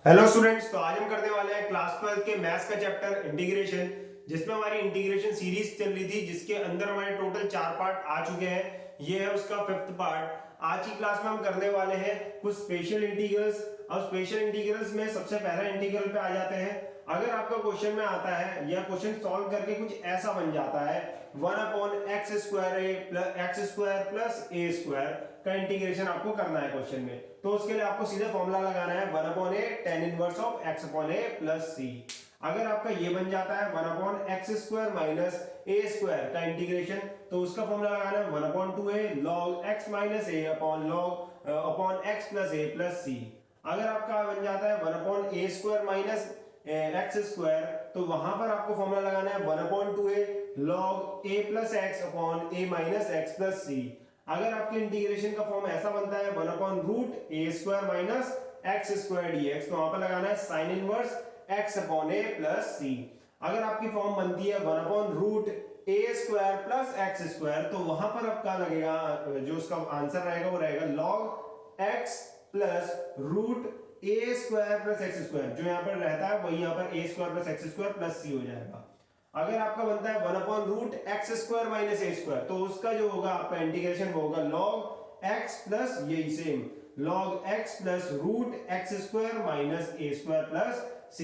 Hello students, तो आज हम करने वाले हैं क्लास 12 के मैथ्स का चैप्टर इंटीग्रेशन, जिसमें हमारी इंटीग्रेशन सीरीज चल रही थी, जिसके अंदर हमारे टोटल 4 पार्ट आ चुके हैं। ये है उसका 5th पार्ट। आज की क्लास में हम करने वाले हैं कुछ स्पेशल इंटीग्रल्स। अब स्पेशल इंटीग्रल्स में सबसे पहला इंटीग्रल पे आ जाते हैं। अगर आपका क्वेश्चन में आता है या क्वेश्चन सॉल्व करके कुछ ऐसा बन जाता है 1/x² प्लस ए स्क्वायर का इंटीग्रेशन आपको करना है क्वेश्चन में, तो उसके लिए आपको सीधे फॉर्मूला लगाना है 1/a tan inverse of x/a plus c। अगर आपका ये बन जाता है 1/x² माइनस ए स्क्वायर का इंटीग्रेशन, तो उसका फॉर्मूला लगाना है 1/2a log x minus a upon x plus a plus c। अगर आपका बन जाता है 1/a² माइनस एक्स स्क्वायर, तो वहां पर आपको फॉर्मूला लगाना है 1/2a log a plus x upon a minus x plus c। अगर आपके इंटीग्रेशन का फॉर्म ऐसा बनता है 1/√a² माइनस x² dx, तो वहां पर लगाना है sign inverse x upon a plus c। अगर आपकी फॉर्म बनती है 1/√a² प्लस x², तो वहां पर आपका लगेगा, जो उसका आंसर रहेगा वो रहेगा log x plus root a² plus x²। जो यहाँ पर रहता है वही यहाँ पर a² plus x² plus c हो जाएगा। अगर आपका बनता है 1/√x² माइनस ए स्क्वायर, तो उसका जो होगा आपका इंटीग्रेशन वो होगा log x प्लस यही same log x plus root x² minus a square plus c।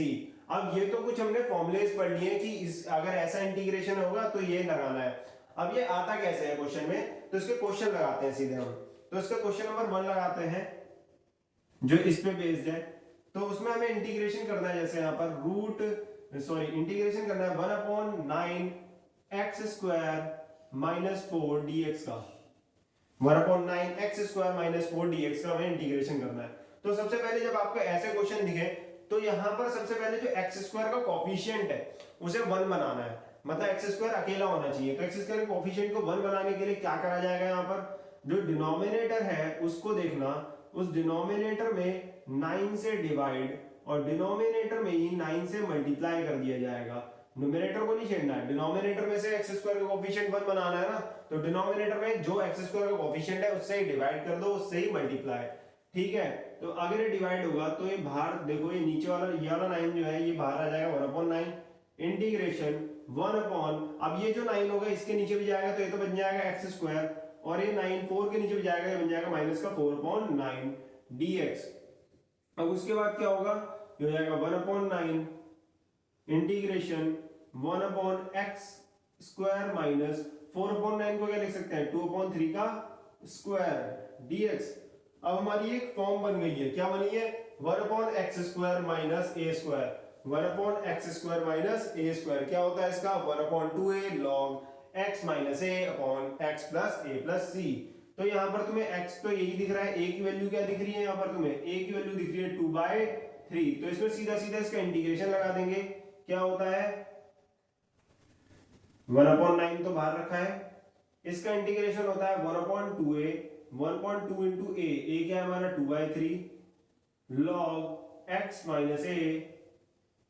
अब ये तो कुछ हमने फॉर्मुलेज पढ़ लिए कि इस अगर ऐसा इंटीग्रेशन होगा तो ये लगाना है। अब ये आता कैसे है क्वेश्चन में, तो इसके क्वेश्चन लगाते हैं सीधे हम। तो इसका क्वेश्चन नंबर 1 लगाते हैं जो इस पे बेस्ड है। तो उसमें हमें इंटीग्रेशन करना है, जैसे यहाँ पर इंटीग्रेशन करना है 1/9x² माइनस 4 dx का। 1/9x² माइनस 4 dx का हमें इंटीग्रेशन करना है। तो सबसे पहले जब आपको ऐसे क्वेश्चन दिखे, तो यहाँ पर सबसे पहले जो x² का कोफिशिएंट है उसे 1 बनाना है, मतलब x² अकेला होना चाहिए। तो x² के कोफिशिएंट को 1 बनाने के लिए क्या करा जाएगा, यहाँ पर जो डिनोमिनेटर है उसको देखना, उस डिनोमिनेटर में 9 से डिवाइड और डिनोमिनेटर में ही 9 से मल्टीप्लाई कर दिया जाएगा। न्यूमरेटर को नहीं छेड़ना है, डिनोमिनेटर में से x² का कोफिशिएंट 1 बनाना है ना, तो डिनोमिनेटर में जो x² का कोफिशिएंट है उससे ही डिवाइड कर दो, उससे ही मल्टीप्लाई। ठीक है, तो अगर ये डिवाइड होगा तो ये बाहर देखो, ये नीचे वाला ये वाला 9 जो है ये बाहर आ जाएगा 1/9 इंटीग्रेशन 1 अपॉन, अब ये जो 9 होगा इसके नीचे भी जाएगा तो ये तो बन जाएगा x², और ये 9 4 के नीचे भी जाएगा, ये बन जाएगा माइनस का 4/9 dx। अब उसके बाद क्या होगा, ये हो जाएगा 1/9 इंटीग्रेशन 1/x² माइनस 4/9 को क्या लिख सकते हैं 2/3 का स्क्वायर dx। अब हमारी एक फॉर्म बन गई है, क्या बनी है 1/x² minus a square. 1/x² minus a square क्या होता है इसका 1/2a log x minus a upon x plus a plus c। तो यहाँ पर तुम्हें x तो यही दिख रहा है, a की वैल्यू क्या दिख रही है, यहाँ पर तुम्हें a की वैल्यू दिख रही है 2/3। तो इसमें सीधा सीधा इसका इंटीग्रेशन लगा देंगे। क्या होता है 1/9 तो बाहर रखा है, इसका इंटीग्रेशन होता है 1/2a 1/2 इंटू a क्या है हमारा 2/3 log x minus a,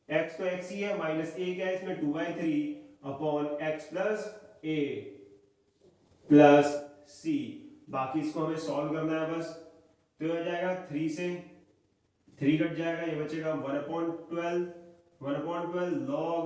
x तो x ही है, माइनस a क्या है इसमें 2/3 upon x plus a plus c। बाकी इसको हमें सॉल्व करना है बस। तो ये हो जाएगा 3 से 3 कट जाएगा, ये बचेगा 1/12 log,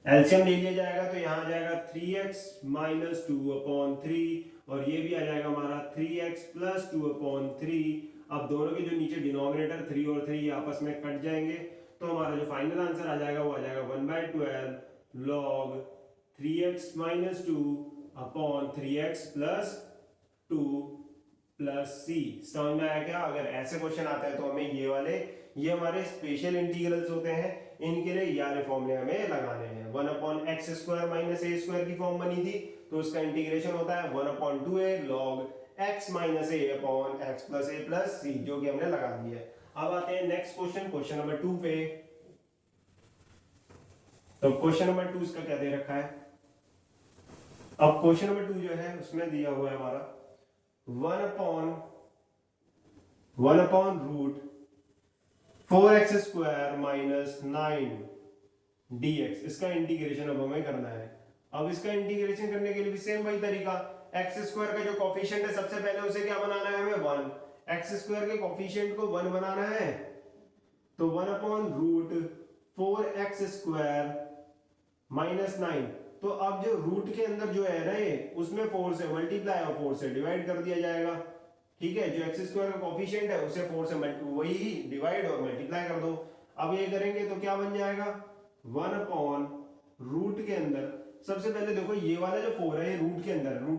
एलसीएम ले लिया जाएगा तो यहाँ आ जाएगा 3x माइनस 2/3, और ये भी आ जाएगा हमारा 3x प्लस 2/3। अब दोनों के जो नीचे डिनोमिनेटर 3 और 3 आपस में कट जाएंगे, तो हमारा जो फाइनल आंसर आ जाएगा वो आ जाएगा 1/12 log 3x minus 2/3x plus 2 plus c. समझ में आया क्या? अगर ऐसे क्वेश्चन आते हैं तो हमें ये हमारे स्पेशल इंटीग्रल्स होते हैं, इनके लिए ये वाले फॉर्मूले हमें लगाने हैं। 1/x² माइनस a स्क्वायर की फॉर्म बनी थी, तो उसका इंटीग्रेशन होता है 1/2a log x minus a upon x plus a plus c, जो कि हमने लगा दिया है। अब आते हैं नेक्स्ट क्वेश्चन, क्वेश्चन नंबर 2 पे। तो क्वेश्चन नंबर 2 इसका क्या दे रखा है, अब क्वेश्चन नंबर 2 जो है उसमें दिया हुआ है हमारा 1/√4x² माइनस 9 dx, इसका इंटीग्रेशन अब हमें करना है। अब इसका इंटीग्रेशन करने के लिए भी सेम वही तरीका, x² का जो कोफिशिएंट है सबसे पहले उसे क्या बनाना है हमें 1, x² के कोफिशिएंट को 1 बनाना है, तो 1/√4x² माइनस 9। तो अब जो रूट के अंदर जो है ना ये, उसमें 4 से मल्टीप्लाई और 4 से डिवाइड कर दिया जाएगा। ठीक है, जो x² का कोफिशिएंट है उसे 4 से वही डिवाइड और मल्टीप्लाई कर दो। अब ये करेंगे तो क्या बन जाएगा, 1/रूट के अंदर, सबसे पहले देखो ये वाला जो 4 है ये रूट के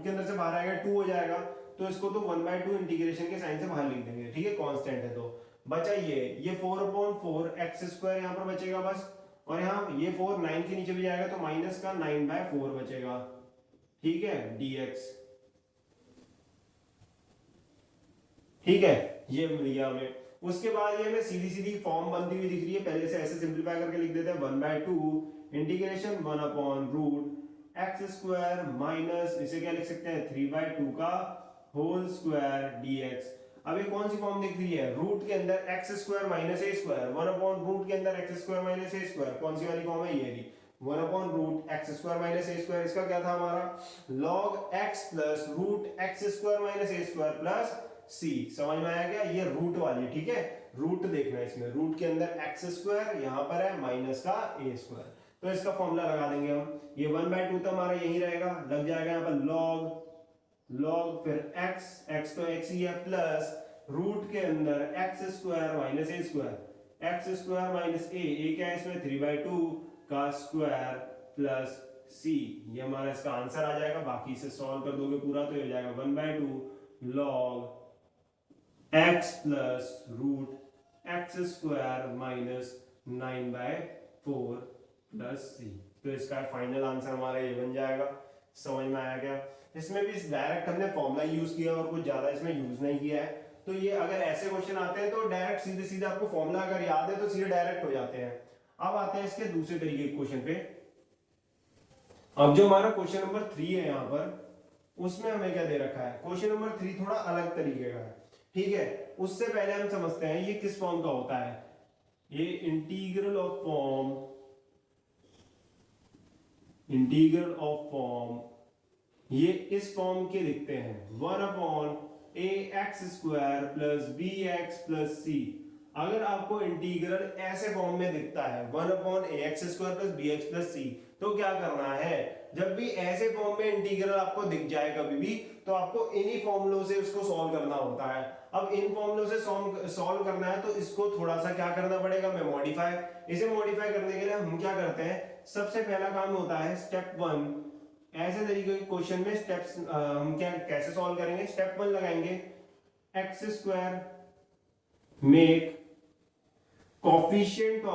अंदर से बाहर आएगा 2 हो जाएगा, तो इसको तो 1/2 इंटीग्रेशन के साइन से बाहर लिख देंगे। ठीक है, कांस्टेंट है तो बचा ये 4/4x² यहाँ पर बचेगा बस, और यहाँ ये 4 9 के नीचे भी जाएगा तो माइनस का 9/4 बचेगा। ठीक है, dx। ठीक है, ये मिल गया हमें। उसके बाद ये हमें सीधी सीधी फॉर्म बनती हुई दिख रही है, पहले से ऐसे सिंपलीफाई करके लिख देते हैं 1/2 इंटीग्रेशन 1/√x² माइनस इसे क्या लिख सकते हैं 3/2 का होल स्क्वायर dx। अब ये कौन सी फॉर्म दिख रही है, रूट के अंदर x² माइनस a², 1/रूट के अंदर x² माइनस a², कौन सी वाली फॉर्म है ये रही 1/√x² माइनस a²। इसका क्या था हमारा log x plus root x² minus a² plus c। समझ में आया क्या, ये रूट वाली। ठीक है, रूट देखना है इसमें, रूट के अंदर x² यहाँ पर है माइनस का a², तो इसका फॉर्मूला लगा देंगे हम। ये 1/2 तो हमारा यही रहेगा, लग जाएगा यहाँ पर log फिर x तो x ही है प्लस रूट के अंदर x² minus a² minus a क्या है इसमें 3/2 का स्क्वायर प्लस c। ये हमारा इसका आंसर आ जाएगा। बाकी इसे सॉल्व कर दोगे पूरा तो ये हो जाएगा 1/2 log x plus root x² minus 9/4 plus c। तो इसका फाइनल आंसर हमारा ये बन जाएगा। समझ में आया क्या, इसमें भी डायरेक्ट हमने फॉर्मूला यूज किया और कुछ ज्यादा इसमें यूज नहीं किया है। तो ये अगर ऐसे क्वेश्चन आते हैं तो डायरेक्ट सीधे सीधे आपको फॉर्मूला अगर याद है तो सीधे डायरेक्ट हो जाते हैं। अब आते हैं इसके दूसरे तरीके के क्वेश्चन पे। अब जो हमारा क्वेश्चन नंबर 3 है यहाँ पर, उसमें हमें क्या दे रखा है, क्वेश्चन नंबर 3 थोड़ा अलग तरीके का है। ठीक है, उससे पहले हम समझते हैं ये किस फॉर्म का होता है। ये इंटीग्रल ऑफ फॉर्म ये इस फॉर्म के दिखते हैं 1/ax² plus bx plus c। अगर आपको इंटीग्रल ऐसे फॉर्म में दिखता है 1/ax² plus bx plus c, तो क्या करना है, जब भी ऐसे फॉर्म में इंटीग्रल आपको दिख जाए कभी भी, तो आपको इन्हीं फॉर्मूलों से उसको सॉल्व करना होता है। अब इन फॉर्मूलों से सॉल्व करना है तो इसको थोड़ा सा क्या करना पड़ेगा, मैं मॉडिफाई। इसे मॉडिफाई करने के लिए हम क्या करते हैं, सबसे पहला काम होता है स्टेप 1। ऐसे तरीके के क्वेश्चन में स्टेप्स हम क्या कैसे सॉल्व करेंगे, स्टेप 1 लगाएंगे x² make coefficient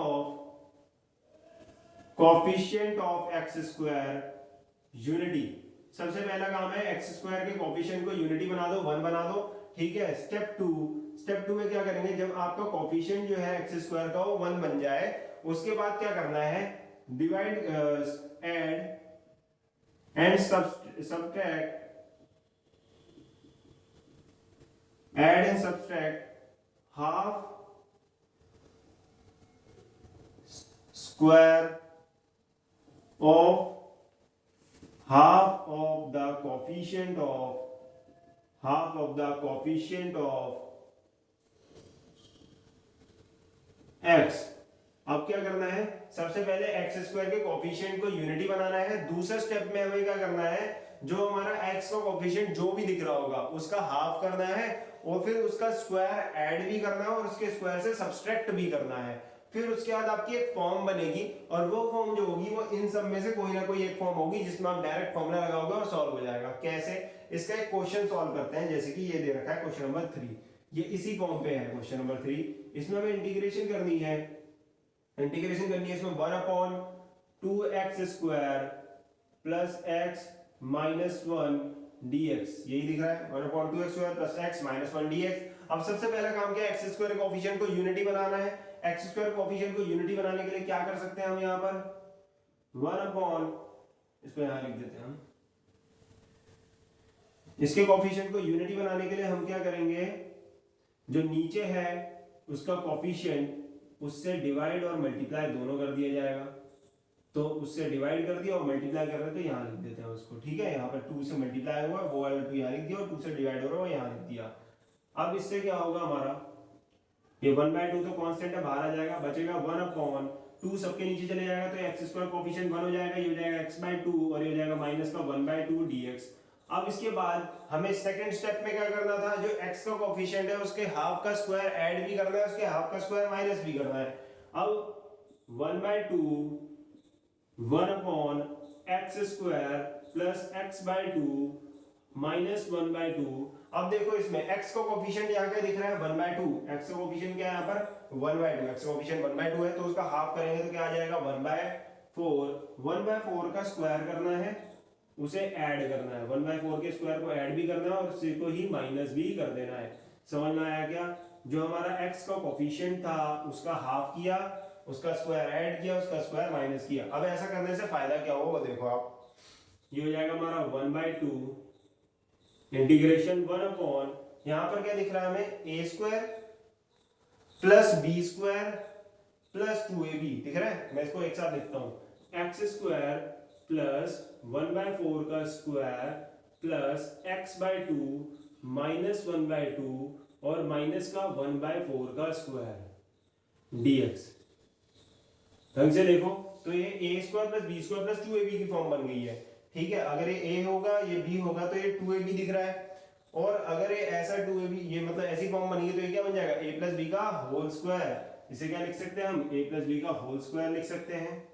of x² unity. सबसे पहला काम है x² के कोफिशिएंट को यूनिटी बना दो, 1 बना दो। ठीक है, स्टेप 2 में क्या करेंगे, जब आपका कोफिशिएंट जो है x² का वो 1 बन जाए, उसके बाद क्या करना है, divide add and subtract half square of the coefficient of x। अब क्या करना है, सबसे पहले x² के कोफिशिएंट को यूनिटी बनाना है। दूसरे स्टेप में हमें क्या करना है, जो हमारा x का कोफिशिएंट जो भी दिख रहा होगा उसका हाफ करना है, और फिर उसका स्क्वायर ऐड भी करना है और उसके स्क्वायर से सब्सट्रैक्ट भी करना है। फिर उसके बाद आपकी एक फॉर्म बनेगी, और वो फॉर्म जो होगी वो इन सब में से कोई ना कोई एक फॉर्म होगी जिसमें आप डायरेक्ट फॉर्मूला लगाओगे और सॉल्व हो जाएगा। कैसे, इसका एक क्वेश्चन सॉल्व करते हैं। जैसे कि ये दे रखा है क्वेश्चन नंबर 3, ये इसी फॉर्म पे है क्वेश्चन नंबर 3। इसमें हमें इंटीग्रेशन करनी है इसमें 1/2x² plus x minus 1 dx, यही दिख रहा है 1/2x² plus x minus 1 dx। अब सबसे पहला काम क्या है, x² कोफिशिएंट को यूनिटी बनाना है। x² कोफिशिएंट को यूनिटी बनाने के लिए क्या कर सकते हैं हम, यहाँ पर इसको यहाँ लिख देते हैं हम। इसके कोफिशिएंट को यूनिटी बनाने के लिए हम क्या करेंगे, जो नीचे है उसका कोफिशिएंट उससे डिवाइड और मल्टीप्लाई दोनों कर दिया जाएगा। तो उससे डिवाइड कर दिया और मल्टीप्लाई कर रहे तो यहाँ लिख देते हैं उसको। ठीक है, यहाँ पर 2 से मल्टीप्लाई हुआ वो वाला 2 यहाँ लिख दिया, और 2 से डिवाइड हो रहा है वो यहाँ लिख दिया। अब इससे क्या होगा हमारा ये 1/2 तो कांस्टेंट है, बाहर आ जाएगा, बचेगा 1/2, सबके नीचे चले जाएगा तो एक्स स्क्वायर कोफिशिएंट 1 हो जाएगा, ये हो जाएगा x/2 और ये हो जाएगा माइनस का 1/2 dx। अब इसके बाद हमें सेकंड स्टेप में क्या करना था, जो x का कोफिशिएंट है उसके हाफ का स्क्वायर ऐड भी करना है, उसके हाफ का स्क्वायर माइनस भी करना है। अब 1/2 1/x² प्लस x/2 माइनस 1/2। अब देखो इसमें x का कोफिशिएंट यहाँ क्या दिख रहा है 1/2, x का कोफिशिएंट क्या है यहाँ पर 1/2, x का कोफिशिएंट 1/2 है तो उसका हाफ करेंगे तो क्या आ जाएगा 1/4। 1/4 का स्क्वायर करना है, उसे ऐड करना है, 1/4 के स्क्वायर को ऐड भी करना है और उसी को ही माइनस भी कर देना है। समझ में आया क्या? जो हमारा x का कोफिशिएंट था उसका हाफ किया, उसका स्क्वायर ऐड किया, उसका स्क्वायर माइनस किया। अब ऐसा करने से फायदा क्या होगा देखो आप, ये हो जाएगा हमारा 1/2 इंटीग्रेशन 1 यहाँ पर क्या दिख रहा है हमें a² plus b² plus 2ab दिख रहा है। मैं इसको एक साथ लिखता हूँ, x² प्लस 1/4 का स्क्वायर प्लस x/2 माइनस 1/2 और माइनस का 1/4 का स्क्वायर dx। ढंग से देखो तो ये a² plus b² plus 2ab की फॉर्म बन गई है। ठीक है, अगर ये a होगा ये b होगा तो ये 2ab दिख रहा है, और अगर ये ऐसा 2ab ये मतलब ऐसी फॉर्म बनेगी तो ये क्या बन जाएगा a प्लस बी का होल स्क्वायर। इसे क्या लिख सकते हैं हम, a प्लस बी का होल स्क्वायर लिख सकते हैं।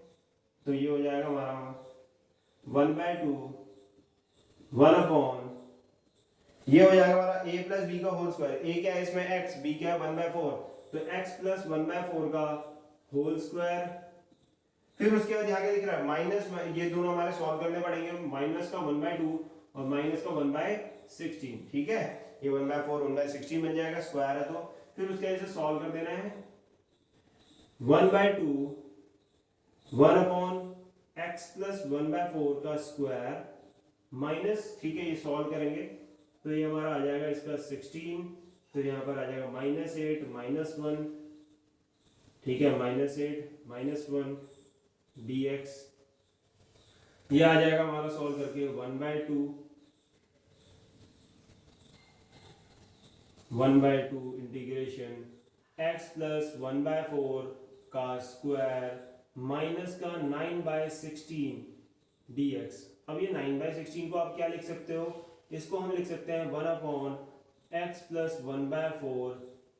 तो ये हो जाएगा हमारा 1/2 1 ये हो जाएगा हमारा a प्लस बी का होल स्क्वायर। a क्या है इसमें x, b क्या है 1/4, तो x प्लस 1/4 का होल स्क्वायर। फिर उसके बाद यहाँ क्या दिख रहा है माइनस, ये दोनों हमारे सॉल्व करने पड़ेंगे, माइनस का 1/2 और माइनस का 1/16। ठीक है, ये 1/4 1/16 बन जाएगा, स्क्वायर है तो। फिर उसके बाद इसे सॉल्व कर देना है, 1/2 1/x प्लस 1/4 का स्क्वायर माइनस, ठीक है ये सॉल्व करेंगे तो ये हमारा आ जाएगा इसका 16, तो यहाँ पर आ जाएगा -8 -1, ठीक है -8 -1 dx। ये आ जाएगा हमारा सॉल्व करके 1/2 इंटीग्रेशन x प्लस 1/4 का स्क्वायर माइनस का 9/16 dx। अब ये 9/16 को आप क्या लिख सकते हो, इसको हम लिख सकते हैं 1/x प्लस 1/4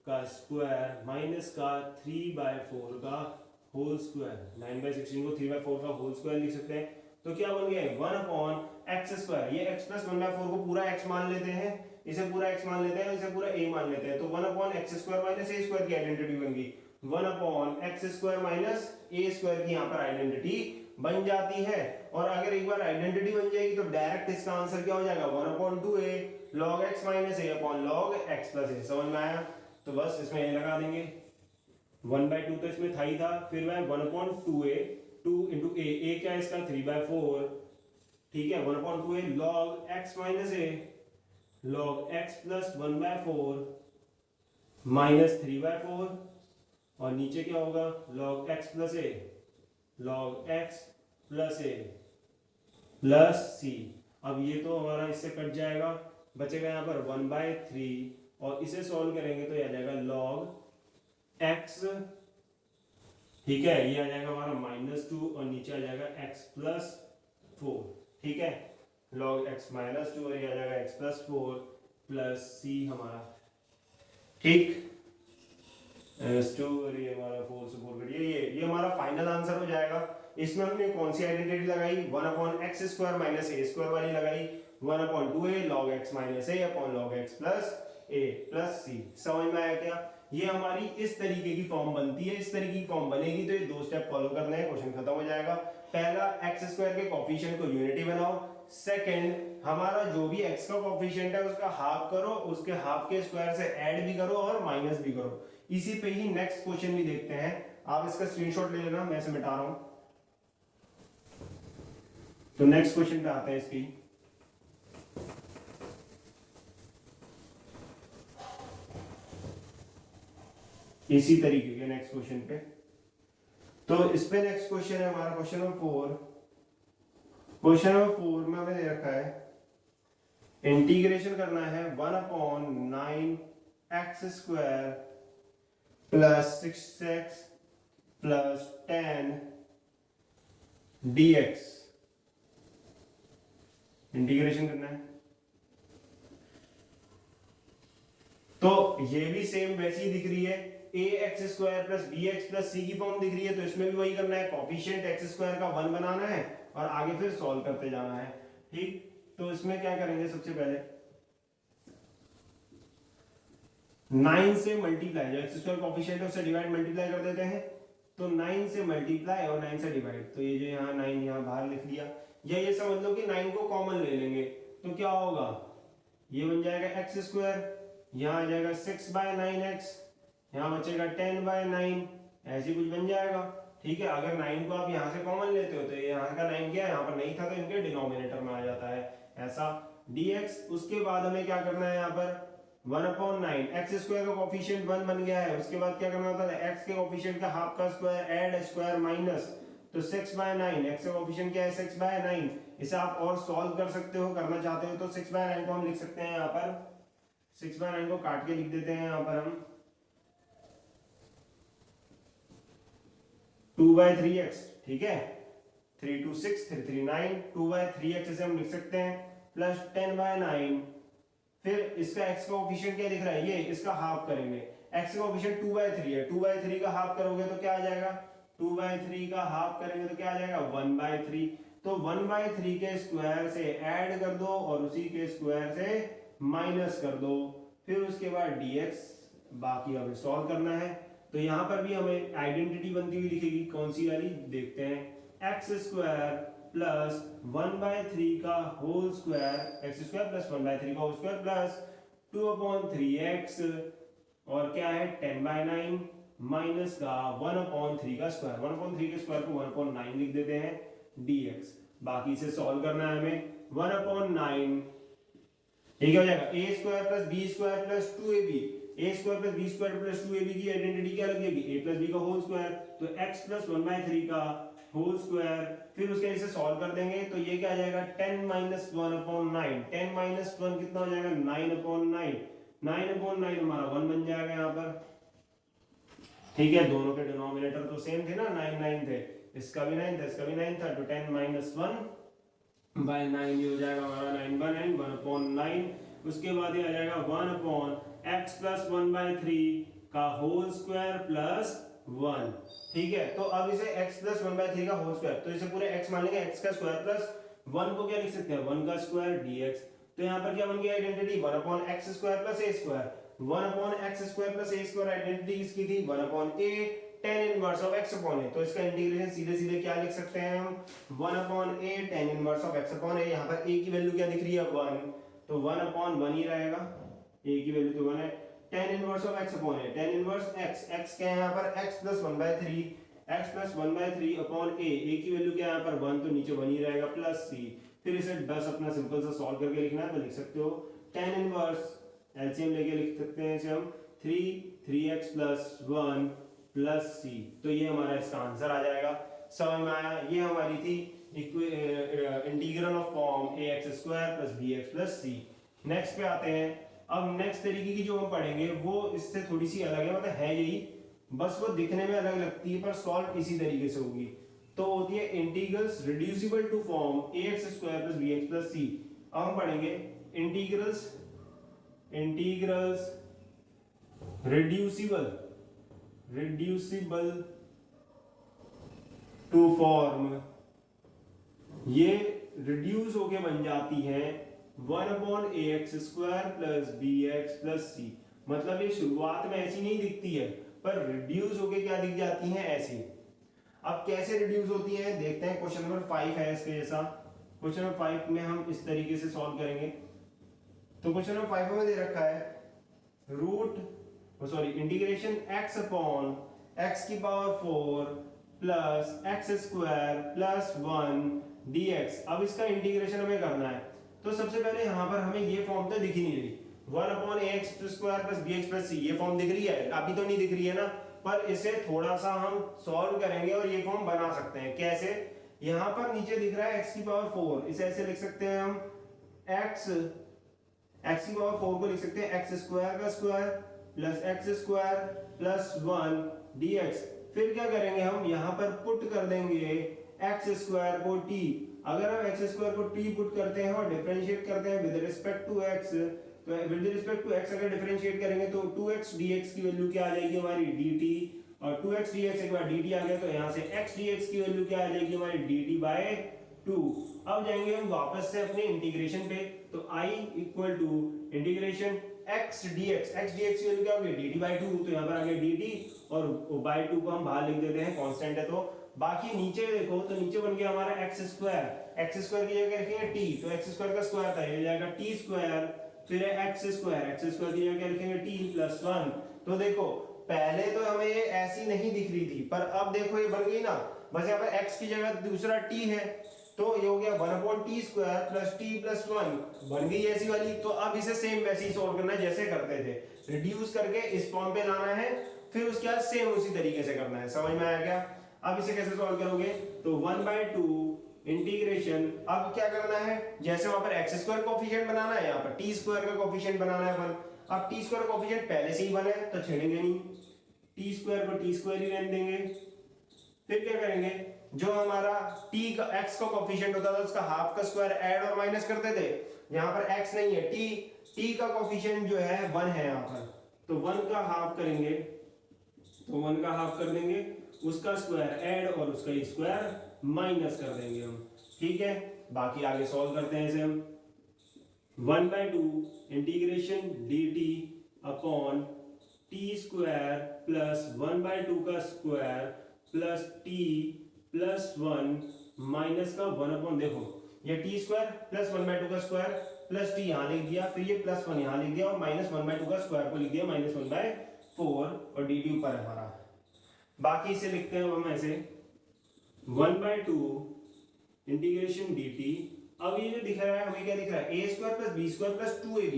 का स्क्वायर माइनस का 3/4 का होल स्क्वायर। 9/16 को 3/4 का होल स्क्वायर लिख सकते हैं। तो क्या बन गया 1/x²। ये x प्लस 1/4 को पूरा x मान लेते हैं, इसे पूरा x मान लेते हैं, इसे पूरा a मान लेते हैं, तो 1/x² माइनस a² की आइडेंटिटी बन गई। 1/x² माइनस a² की यहाँ पर आइडेंटिटी बन जाती है। और अगर एक बार आइडेंटिटी बन जाएगी तो डायरेक्ट इसका आंसर क्या हो जाएगा 1/2a log x minus a upon log x plus a। समझ में आया? तो बस इसमें a लगा देंगे, 1/2 तो इसमें था ही था, फिर मैं 1/2a 2 इंटू a क्या है इसका 3/4, ठीक है 1/2a log x minus a log x plus 1/4 minus 3/4 और नीचे क्या होगा log x plus a log x plus a plus c। अब ये तो हमारा इससे कट जाएगा, बचेगा यहाँ पर 1/3 और इसे सॉल्व करेंगे तो ये आ जाएगा log x, ठीक है ये आ जाएगा हमारा -2 और नीचे आ जाएगा x प्लस 4, ठीक है log x -2 और ये आ जाएगा x प्लस 4 प्लस c हमारा, ठीक 2 और ये हमारा 4 से 4 कटिए, ये हमारा फाइनल आंसर हो जाएगा। इसमें हमने कौन सी आइडेंटिटी लगाई 1/x² माइनस a² वाली लगाई, 1/2a log x minus a upon log x plus a plus c। समझ में आया क्या? ये हमारी इस तरीके की फॉर्म बनती है, इस तरीके की फॉर्म बनेगी तो ये दो स्टेप फॉलो करने हैं, क्वेश्चन खत्म हो जाएगा। पहला x² के कोफिशिएंट को यूनिटी बनाओ, सेकंड हमारा जो भी x का कोफिशिएंट है उसका हाफ करो, उसके हाफ के स्क्वायर से ऐड भी करो और माइनस भी करो। इसी पे ही नेक्स्ट क्वेश्चन भी देखते हैं, आप इसका स्क्रीनशॉट ले लेना, मैं इसे मिटा रहा हूं। तो नेक्स्ट क्वेश्चन पे आते हैं इसकी। इसी तरीके के नेक्स्ट क्वेश्चन पे, तो इस पे नेक्स्ट क्वेश्चन है हमारा क्वेश्चन नंबर 4। क्वेश्चन नंबर 4 में हमें दे रखा है इंटीग्रेशन करना है 1/9x² plus 6x plus 10 dx, integration करना है। तो ये भी सेम वैसी दिख रही है, a x square plus b x plus c की फॉर्म दिख रही है, तो इसमें भी वही करना है, कोफिशिएंट एक्स स्क्वायर का 1 बनाना है और आगे फिर सॉल्व करते जाना है। ठीक, तो इसमें क्या करेंगे, सबसे पहले 9 से मल्टीप्लाई, जो एक्स स्क्वायर कोफिशिएंट है उससे डिवाइड मल्टीप्लाई कर देते हैं, तो 9 से मल्टीप्लाई और 9 से डिवाइड, तो ये जो यहाँ 9 यहाँ बाहर लिख लिया, या ये समझ लो कि 9 को कॉमन ले लेंगे, तो क्या होगा, ये बन जाएगा एक्स स्क्वायर, यहाँ आ जाएगा 6/9x, यहाँ बचेगा 10/9, ऐसे कुछ बन जाएगा। ठीक है, अगर 9 को आप यहाँ से कॉमन लेते हो तो ये यहाँ का 9 गया, यहाँ पर नहीं था तो इनके डिनोमिनेटर में आ जाता है ऐसा dx। उसके बाद हमें क्या करना है, यहाँ पर 1/9, एक्स स्क्वायर का कोफिशिएंट 1 बन गया है, उसके बाद क्या करना होता है, एक्स के कोफिशिएंट का हाफ का स्क्वायर ऐड स्क्वायर माइनस, तो 6/9, एक्स का कोफिशिएंट क्या है 6/9, इसे आप और सॉल्व कर सकते हो, करना चाहते हो तो 6/9 को हम लिख सकते हैं, यहाँ पर 6/9 को काट के लिख देते हैं, यहाँ पर हम 2/3x, ठीक है, 3 2 6 3 3 9, 2/3x इसे हम लिख सकते हैं, प्लस 10/9, फिर इसका x का कोफिशिएंट क्या दिख रहा है, ये इसका हाफ करेंगे, x का कोफिशिएंट 2/3 है, 2/3 का हाफ करोगे तो क्या आ जाएगा, 2/3 का हाफ करेंगे तो क्या आ जाएगा 1/3, तो 1/3 के स्क्वायर से ऐड कर दो और उसी के स्क्वायर से माइनस कर दो, फिर उसके बाद dx, बाकी हमें सॉल्व करना है। तो यहाँ पर भी हमें आइडेंटिटी बनती हुई दिखेगी, कौन सी वाली देखते हैं, एक्स स्क्वायर प्लस 1/3 का whole square, x square plus 1/3 का होल स्क्वायर प्लस 2/3x, और क्या है 10/9 माइनस का 1/3 का स्क्वायर, 1/3 के स्क्वायर को 1/9 लिख देते हैं dx। बाकी इसे सॉल्व करना है हमें, 1/9 ये क्या हो जाएगा, a square plus b square plus 2ab, a square plus b square plus 2ab की आइडेंटिटी क्या लगेगी, ए प्लस बी का होल स्क्वायर, तो x प्लस 1/3 का होल स्क्वायर, फिर उसके इसे सॉल्व कर देंगे, तो ये क्या आ जाएगा 10 माइनस 1/9, 10 माइनस 1 कितना हो जाएगा 9/9, 9/9 हमारा 1 बन जाएगा यहाँ पर। ठीक है, दोनों के डिनोमिनेटर तो सेम थे ना, 9 9 थे, इसका भी 9 था इसका भी 9 था, तो 10 माइनस 1/9 ये हो जाएगा हमारा 9/9, 1/9, उसके बाद ये आ जाएगा 1/x प्लस 1/3 का होल स्क्वायर प्लस 1। ठीक है, तो अब इसे x प्लस 1/3 का होल स्क्वायर, तो इसे पूरे x मान लेंगे, x का स्क्वायर प्लस 1 को क्या लिख सकते हैं 1 का स्क्वायर dx, तो यहाँ पर क्या बन गया identity 1/x square plus a square, 1/x square plus a square identity किसकी थी 1/a tan inverse of x upon a, तो इसका इंटीग्रेशन सीधे सीधे क्या लिख सकते हैं हम 1/a tan inverse of x upon a, यहाँ पर a की वैल्यू क्या दिख रही है 1, तो 1/1 ही रहेगा, a की वैल्यू तो 1 है, tan inverse of x upon a, tan inverse x, x क्या है यहाँ पर x plus 1/3, x plus 1/3 upon a की वैल्यू क्या है यहाँ पर 1, तो नीचे 1 ही रहेगा प्लस c, फिर इसे 10 अपना सिंपल सा सॉल्व करके लिखना है, तो लिख सकते हो tan इनवर्स एलसीएम लेके लिख सकते हैं इसे हम 3x प्लस 1 प्लस c, तो ये हमारा इसका आंसर आ जाएगा। समझ में आया, ये हमारी थी integral of form ax square plus bx plus c। Next पे आते हैं, अब नेक्स्ट तरीके की जो हम पढ़ेंगे वो इससे थोड़ी सी अलग है, मतलब है यही, बस वो दिखने में अलग लगती है पर सॉल्व इसी तरीके से होगी, तो होती है integrals reducible to form ax square plus bx plus c। अब हम पढ़ेंगे इंटीग्रल्स रिड्यूसिबल टू फॉर्म, ये रिड्यूस होके बन जाती है 1/ax square plus bx plus c, मतलब ये शुरुआत में ऐसी नहीं दिखती है पर रिड्यूस होके क्या दिख जाती हैं ऐसी। अब कैसे रिड्यूस होती है देखते हैं, क्वेश्चन नंबर 5 है इसके जैसा, क्वेश्चन नंबर 5 में हम इस तरीके से सॉल्व करेंगे। तो क्वेश्चन नंबर 5 में दे रखा है इंटीग्रेशन x अपॉन x की power 4 plus x square plus 1 dx। अब इसका इंटीग्रेशन हमें करना है, तो सबसे पहले यहाँ पर हमें ये फॉर्म तो दिख ही नहीं रही, 1/ax square plus bx plus c, ये फॉर्म दिख रही है, अभी तो नहीं दिख रही है ना, पर इसे थोड़ा सा हम सॉल्व करेंगे और ये फॉर्म बना सकते हैं। कैसे, यहाँ पर नीचे दिख रहा है x की पावर 4, इसे ऐसे लिख सकते हैं हम x की पावर 4 को लिख सकते हैं x स्क्वायर का square plus x square plus 1 dx। फिर क्या करेंगे हम यहाँ पर पुट कर देंगे एक्स स्क्वायर को t। अगर हम एक्स स्क्वायर को t पुट करते हैं और डिफरेंशिएट करते हैं विद रिस्पेक्ट टू x, तो विद रिस्पेक्ट टू x अगर डिफरेंशिएट करेंगे तो 2x dx की वैल्यू क्या आ जाएगी हमारी dt, और 2x dx एक बार dt आ गया तो यहाँ से x dx की वैल्यू क्या आ जाएगी हमारी dt बाय 2। अब जाएंगे हम वापस से अपने इंटीग्रेशन पे, तो I equal to integration x dx, x dx की वैल्यू क्या होगी dt बाय 2, तो यहाँ पर आ गया dt और बाय 2 को हम बाहर लिख देते हैं कांस्टेंट है। तो बाकी नीचे देखो तो नीचे बन गया हमारा x स्क्वायर, x स्क्वायर की जगह रखेंगे t, तो x स्क्वायर का स्क्वायर था ये जाएगा t स्क्वायर, फिर है x स्क्वायर की जगह रखेंगे t प्लस 1। तो देखो पहले तो हमें ये ऐसी नहीं दिख रही थी, पर अब देखो ये बन गई ना, बस यहाँ पर x की जगह दूसरा t है, तो ये हो गया 1/t square plus t plus 1 बन गई ऐसी वाली। तो अब इसे सेम वैसे ही सॉल्व करना है जैसे करते थे, रिड्यूस करके इस फॉर्म पे लाना है, फिर उसके बाद सेम उसी तरीके से करना है। समझ में आया क्या? अब इसे कैसे सॉल्व करोगे, तो 1/2 इंटीग्रेशन, अब क्या करना है जैसे वहां पर एक्स स्क्वायर कोफिशिएंट बनाना है, यहाँ पर टी स्क्वायर का कोफिशिएंट बनाना है 1। अब टी स्क्वायर कोफिशिएंट पहले से ही 1 है तो छेड़ेंगे नहीं, टी स्क्वायर को टी स्क्वायर ही रहने देंगे। फिर क्या करेंगे, जो हमारा t का x का कोफिशिएंट होता था उसका हाफ का स्क्वायर ऐड और माइनस करते थे, यहाँ पर x नहीं है, t का कोफिशिएंट जो है 1 है यहाँ पर, तो 1 का हाफ करेंगे, तो 1 का हाफ कर देंगे, उसका स्क्वायर ऐड और उसका स्क्वायर माइनस कर देंगे हम। ठीक है, बाकी आगे सॉल्व करते हैं इसे हम। 1/2 integration dt upon T square plus 1/2 का square plus t plus 1 minus का 1 अपॉन, देखो ये टी स्क्वायर प्लस 1/2 का स्क्वायर प्लस टी यहाँ लिख दिया, फिर ये प्लस 1 यहाँ लिख दिया और माइनस 1/2 का स्क्वायर को लिख दिया -1/4 और dt ऊपर है हमारा। बाकी इसे लिखते हैं हम ऐसे 1/2 इंटीग्रेशन dt। अब ये जो दिख रहा है हमें क्या दिख रहा है, a square plus b square plus 2ab,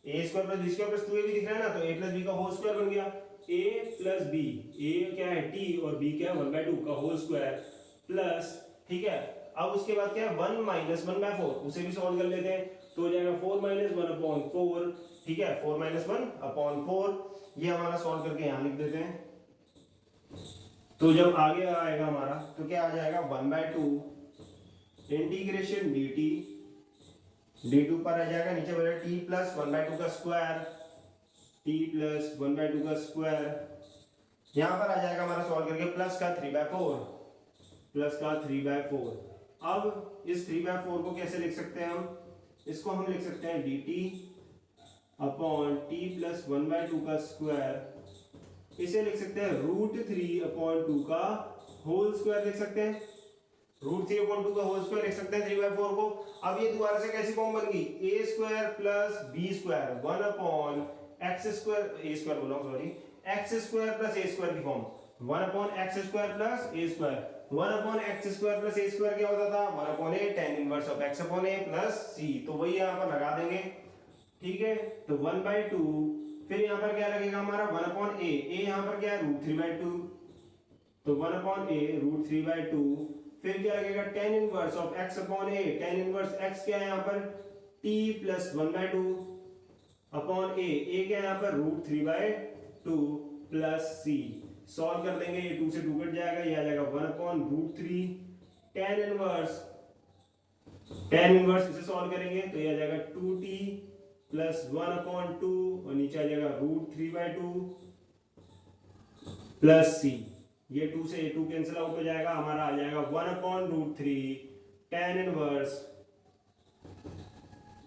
a square plus b square plus 2ab दिख रहा है ना, तो a प्लस b का होल स्क्वायर बन गया, a प्लस b, a क्या है t और b क्या है 1/2 का होल स्क्वायर प्लस, ठीक है। अब उसके बाद क्या है 1 माइनस 1/4, उसे भी सॉल्व कर लेते हैं, तो हो जाएगा 4 माइनस 1/4, ठीक है 4 माइनस 1/4, ये हमारा सॉल्व करके यहाँ लिख देते हैं। तो जब आगे आएगा हमारा तो क्या आ जाएगा 1/2 इंटीग्रेशन dt, d2 पर आ जाएगा, नीचे बचा t प्लस 1/2 का स्क्वायर, t प्लस 1/2 का स्क्वायर, यहाँ पर आ जाएगा हमारा सॉल्व करके प्लस का 3/4, प्लस का 3/4। अब इस 3/4 को कैसे लिख सकते हैं हम, इसको हम लिख सकते हैं dt अपॉन t प्लस 1/2 का स्क्वायर, इसे लिख सकते हैं √3/2 का होल स्क्वायर लिख सकते हैं, √3/2 का होल स्क्वायर लिख सकते हैं 3/4 को। अब ये दोबारा से कैसी फॉर्म बन गई, a square plus b square 1 upon x square, a square बोला sorry, x square plus a square की form 1 upon x square plus a square, 1 upon x square plus a square क्या होता था 1 upon a tan inverse of x upon a plus c, तो वही यहाँ पर लगा देंगे। ठीक है, तो 1/2, फिर यहाँ पर क्या लगेगा हमारा 1 अपॉन a, यहाँ पर क्या है √3/2, तो 1 अपॉन a √3/2, फिर क्या लगेगा tan inverse of x upon a, tan inverse x क्या है यहाँ पर t प्लस 1/2 अपॉन a क्या है यहाँ पर √3/2 प्लस c, सॉल्व कर देंगे, ये 2 से 2 कट जाएगा, ये आ जाएगा 1 अपॉन √3 tan इनवर्स इसे सॉल्व करेंगे तो ये आ जाएगा 2t प्लस 1 अपॉन 2 और नीचे आ जाएगा √3/2 प्लस c, ये 2 से 2 कैंसिल आउट हो जाएगा, हमारा आ जाएगा 1 upon √3 tan inverse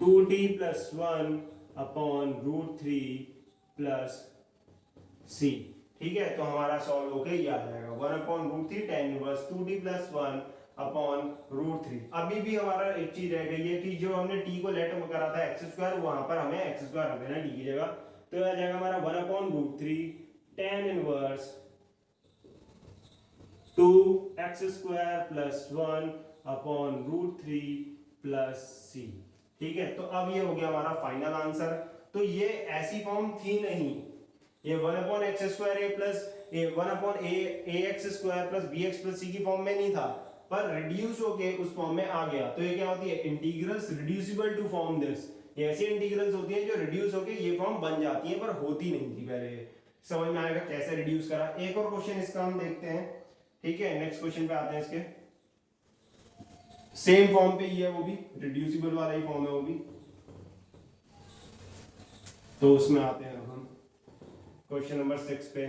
2t plus 1 upon √3 plus c। ठीक है, तो हमारा सॉल्व होके ये आ जाएगा 1 upon √3 tan inverse 2t plus 1 upon √3। अभी भी हमारा एक चीज रह गई है कि जो हमने t को लेट में करा था x स्क्वायर, वहां पर हमें x स्क्वायर रख देना t की जगह, तो आ जाएगा हमारा 1 upon √3 tan inverse 2x square plus 1 upon √3 plus c। ठीक है, तो अब ये हो गया हमारा फाइनल आंसर। तो ये ऐसी फॉर्म थी नहीं, ये 1 upon x square a plus 1 upon ax square plus bx plus c की फॉर्म में नहीं था, पर रिड्यूस होके उस फॉर्म में आ गया। तो ये क्या होती है, integrals reducible to form this, ये ऐसी इंटीग्रल्स होती हैं जो रिड्यूस होके ये फॉर्म बन जाती है पर होती नहीं थी पहले। समझ में आएगा कैसे रिड्यूस करा। एक और क्वेश्चन इसका हम देखते हैं, ठीक है। नेक्स्ट क्वेश्चन पे आते हैं, इसके सेम फॉर्म पे ही है, वो भी रिड्यूसिबल वाला ही फॉर्म है वो भी। तो उसमें आते हैं हम क्वेश्चन नंबर 6 पे।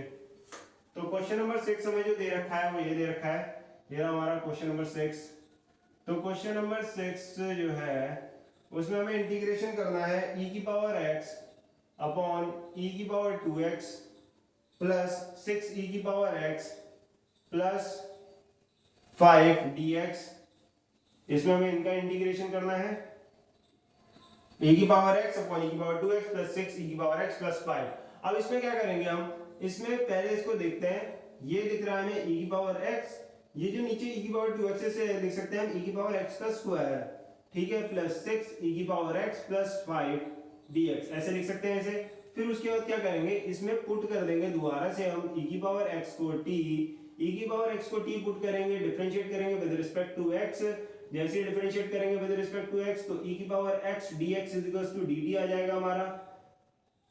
तो क्वेश्चन नंबर 6 हमें जो दे रखा है वो ये दे रखा है, ये हमारा क्वेश्चन नंबर 6। तो क्वेश्चन नंबर 6 जो है उसमें हमें इंटीग्रेशन करना है e की पावर x अपॉन e की पावर 2x प्लस 6e की पावर x प्लस 5 dx। इसमें हमें इनका इंटीग्रेशन करना है e की पावर x अपॉन e की पावर 2x प्लस 6e की पावर x प्लस 5। अब इसमें क्या करेंगे हम, इसमें पहले इसको देखते हैं। ये दिख रहा है हमें e की पावर x, ये जो नीचे e की पावर 2x से लिख सकते हैं हम e की पावर x का स्क्वायर, ठीक है, प्लस 6 e की पावर x प्लस 5 dx, ऐसे लिख सकते हैं ऐसे। फिर उसके बाद क्या करेंगे, इसमें पुट कर देंगे दोबारा से हम e की पावर x को t, e की पावर x को t पुट करेंगे, डिफरेंशिएट करेंगे विद रिस्पेक्ट टू x। जैसे ही डिफरेंशिएट करेंगे विद रिस्पेक्ट टू x तो e की power x dx is equals to dt आ जाएगा हमारा।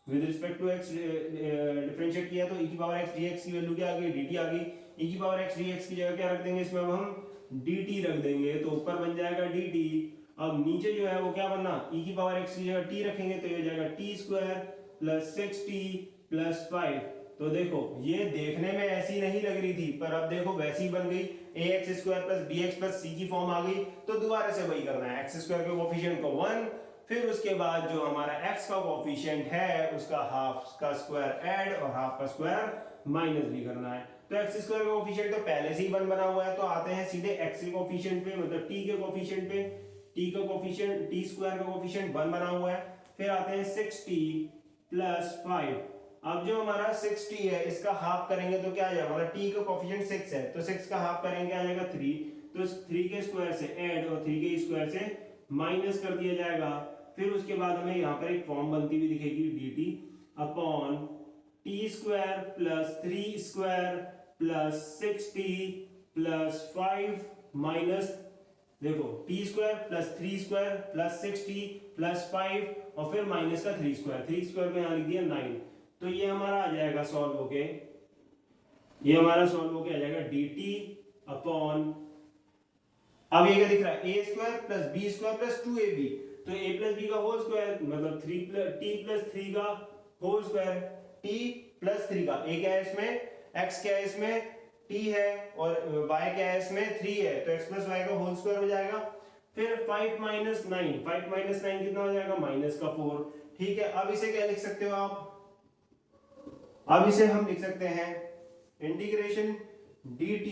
With respect to x differentiate किया तो e की पावर x dx की वैल्यू क्या आ गई, dt आ गई। e की पावर x dx की जगह क्या रख देंगे, इसमें हम dt रख देंगे, तो ऊपर बन जाएगा dt। अब नीचे जो है वो क्या बनना, e की पावर x की जगह t रखेंगे तो ये हो जाएगा t square plus 6t plus 5। तो देखो ये देखने में ऐसी नहीं लग रही थी, पर अब देखो वैसी बन गई, ax square plus bx plus c की फॉर्म आ गई। तो दोबारा से वही करना है, x स्क्वायर के कोफिशिएंट को 1, फिर उसके बाद जो हमारा x का कोफिशिएंट है उसका हाफ का स्क्वायर ऐड और हाफ का स्क्वायर माइनस भी करना है। तो x स्क्वायर का कोफिशिएंट तो पहले से ही 1 बना हुआ है, तो आते हैं सीधे x के कोफिशिएंट पे, मतलब t के कोफिशिएंट पे। t का कोफिशिएंट, t स्क्वायर का कोफिशिएंट 1 बना हुआ है। फिर आते हैं 6t प्लस 5। अब जो हमारा 6t है इसका हाफ करेंगे तो क्या आ जाएगा, हमारा t का कोफिशिएंट 6 है तो 6 का हाफ करेंगे आ जाएगा 3, तो 3 के स्क्वायर से ऐड और 3 के स्क्वायर से माइनस कर दिया जाएगा। फिर उसके बाद हमें यहाँ पर एक फॉर्म बनती हुई दिखेगी dt upon t square plus 3 square plus 6t plus 5 minus, देखो t square plus 3 square plus 6t plus 5 और फिर माइनस का 3 स्क्वायर, 3 स्क्वायर को यहाँ लिख दिया 9। तो ये हमारा आ जाएगा सॉल्व होके, ये हमारा सॉल्व होके आ जाएगा dt अपॉन, अब ये क्या दिख रहा है, a square plus b square plus 2ab, तो a प्लस b का होल स्क्वायर मतलब 3 t प्लस 3 का होल स्क्वायर, t प्लस 3 का, a क्या है इसमें, x क्या है इसमें t है और y क्या है इसमें 3 है, तो x प्लस y का होल स्क्वायर हो जाएगा। फिर 5 माइनस 9, 5 माइनस 9 कितना हो जाएगा, माइनस का 4, ठीक है। अब इसे क्या लिख सकते हो आप, अब इसे हम लिख सकते हैं इंटीग्रेशन dt,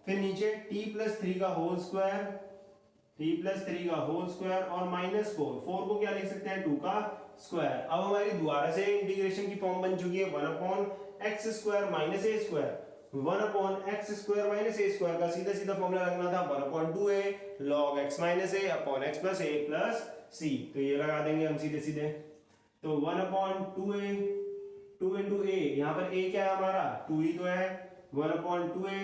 फिर नीचे t प्लस 3 का होल स्क्वायर, t प्लस 3 का होल स्क्वायर और माइनस 4 को क्या लिख सकते हैं 2 का स्क्वायर। अब हमारी दोबारा से इंटीग्रेशन की फॉर्म बन चुकी है 1 upon x square minus a square, 1 upon x square minus a square का सीधा सीधा फॉर्मूला रखना था 1 upon 2a log x minus a upon x plus a plus c, तो ये लगा देंगे हम सीधे सीधे। तो 1 अपॉन 2a, 2 इंटू a, यहाँ पर a क्या है हमारा 2 ही तो है, 1 upon 2a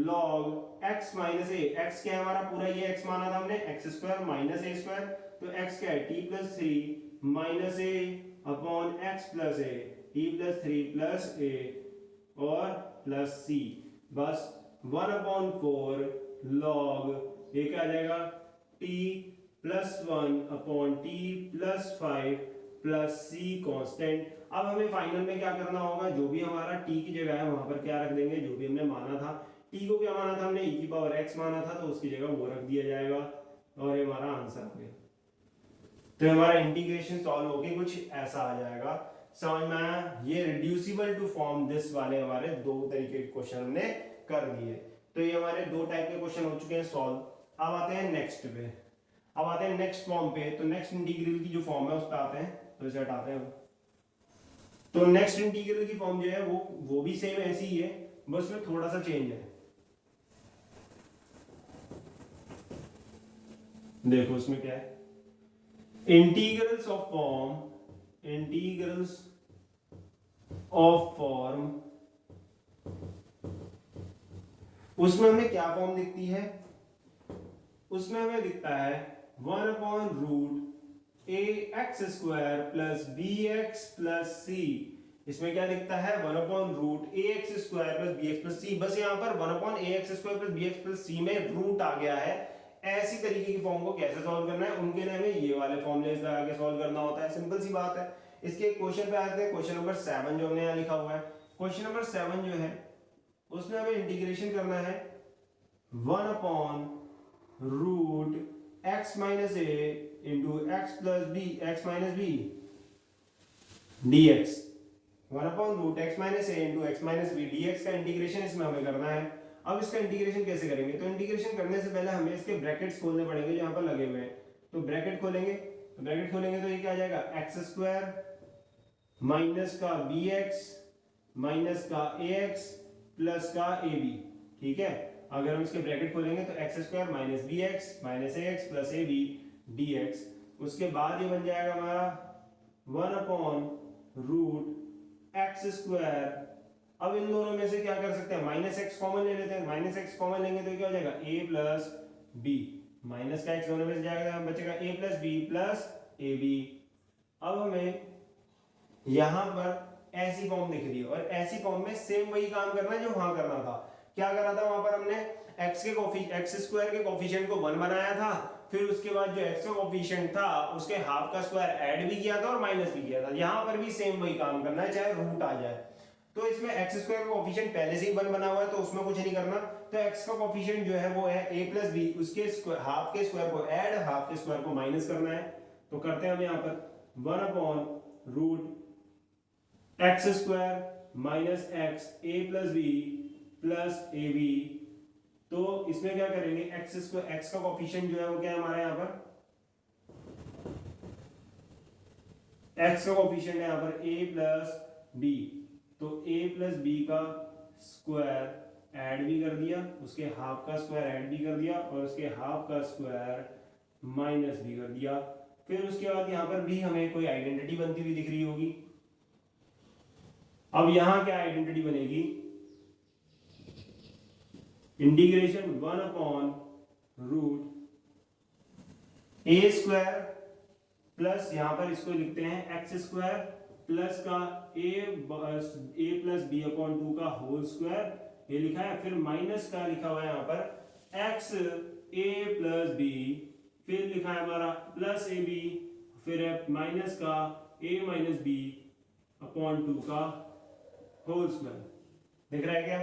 log x minus a, x क्या है हमारा पूरा ये x माना था हमने, x square minus a square, तो x क्या है t plus 3 minus a upon x plus a, t plus 3 plus a और प्लस c, बस 1 अपॉन 4 log ये क्या आ जाएगा t plus 1 upon t plus 5 plus c constant. अब हमें फाइनल में क्या करना होगा, जो भी हमारा t की जगह है वहां पर क्या रख देंगे, जो भी हमने माना था, t को क्या माना था हमने, e की पावर x माना था, तो उसकी जगह वो रख दिया जाएगा और ये हमारा आंसर हो गया। तो हमारा इंटीग्रेशन सॉल्व होके कुछ ऐसा आ जाएगा, समझ में आया। ये रिड्यूसिबल टू फॉर्म दिस वाले हमारे दो तरीके के क्वेश्चन हमने कर दिए। तो ये हमारे दो टाइप के क्वेश्चन हो चुके हैं सॉल्व। अब आते हैं नेक्स्ट पे, अब आते हैं नेक्स्ट फॉर्म पे। तो नेक्स्ट इंटीग्रल की जो फॉर्म है उस पर आते हैं, तो इसे हटाते हैं। तो नेक्स्ट इंटीग्रल की फॉर्म जो है वो भी सेम ऐसी ही है, बस में थोड़ा सा चेंज है। देखो उसमें क्या है, integrals of form, integrals of form, उसमें हमें क्या फॉर्म दिखती है, उसमें हमें दिखता है 1 upon root a x square plus b x plus c, इसमें क्या दिखता है 1 upon root a x square plus b x plus c. बस यहाँ पर 1 upon a x square plus b x plus c में रूट आ गया है। ऐसी तरीके की फॉर्म को कैसे सॉल्व करना है, उनके लिए हमें ये वाले फॉर्मूले लगा के सॉल्व करना होता है। सिंपल सी बात है। इसके क्वेश्चन पे आते हैं, क्वेश्चन नंबर 7 जो हमने यहाँ लिखा हुआ है। क्वेश्चन नंबर 7 जो है उसमें हमें इंटीग्रेशन करना है 1 upon root x minus a into x plus b x minus b dx। 1 upon root x minus a into x minus b dx का इंटीग्रेशन इसमें हमें करना है। अब इसका इंटीग्रेशन कैसे करेंगे, तो इंटीग्रेशन करने से पहले हमें इसके ब्रैकेट्स खोलने पड़ेंगे जो यहाँ पर लगे हुए हैं। तो ब्रैकेट खोलेंगे, तो ये क्या आ जाएगा एक्स स्क्वायर माइनस का बी एक्स माइनस का ए एक्स प्लस का ए बी। ठीक है, अगर हम इसके ब्रैकेट खोलेंगे तो x square minus b x minus a x plus a b d x. उसके बाद ये बन जाएगा हमारा 1 अपॉन रूट एक्स स्क्वायर। अब इन दोनों में से क्या कर सकते हैं, माइनस एक्स कॉमन ले लेते हैं। माइनस एक्स कॉमन लेंगे तो क्या हो जाएगा ए प्लस बी, माइनस का एक्स दोनों में से जाएगा, बचेगा a plus b plus a b. अब हमें यहां पर ऐसी फॉर्म दिख रही है और ऐसी फॉर्म में सेम वही काम करना है जो वहां करना था। क्या करा था वहां पर हमने एक्स स्क्वायर के कोफिशिएंट को 1 बनाया था, फिर उसके बाद जो एक्स का कोफिशिएंट था उसके हाफ का स्क्वायर ऐड भी किया था और माइनस भी किया था। यहां पर भी सेम वही काम करना है चाहे रूट आ जाए। तो इसमें एक्स स्क्वायर का कोफिशिएंट पहले से ही 1 बना हुआ है तो उसमें कुछ नहीं करना। तो एक्स का कोफिशिएंट जो है वो है a प्लस बी, उसके हाफ के स्क्वायर को ऐड हाफ के स्क्वायर को माइनस करना है। तो करते हैं हम यहाँ पर 1 upon root x square minus x a plus b plus a b. तो इसमें क्या करेंगे एक्स का कोफिशिएंट जो है वो क्या है हमारा यहाँ पर, एक्स का कोफिशिएंट है यहाँ पर a प्लस बी। तो a प्लस बी का स्क्वायर ऐड भी कर दिया, उसके हाफ का स्क्वायर ऐड भी कर दिया और उसके हाफ का स्क्वायर माइनस भी कर दिया। फिर उसके बाद यहाँ पर भी हमें कोई आइडेंटिटी बनती हुई दिख रही होगी। अब यहाँ क्या आइडेंटिटी बनेगी, integration 1 upon root a square plus यहाँ पर इसको लिखते हैं एक्स स्क्वायर प्लस का ए प्लस बी अपॉन 2 का होल स्क्वायर, ये लिखा है। फिर माइनस का लिखा हुआ है यहाँ पर एक्स ए प्लस बी, फिर लिखा है हमारा प्लस ए बी, फिर माइनस का ए माइनस बी अपॉन 2 का होल स्क्वायर। दिख रहा है क्या,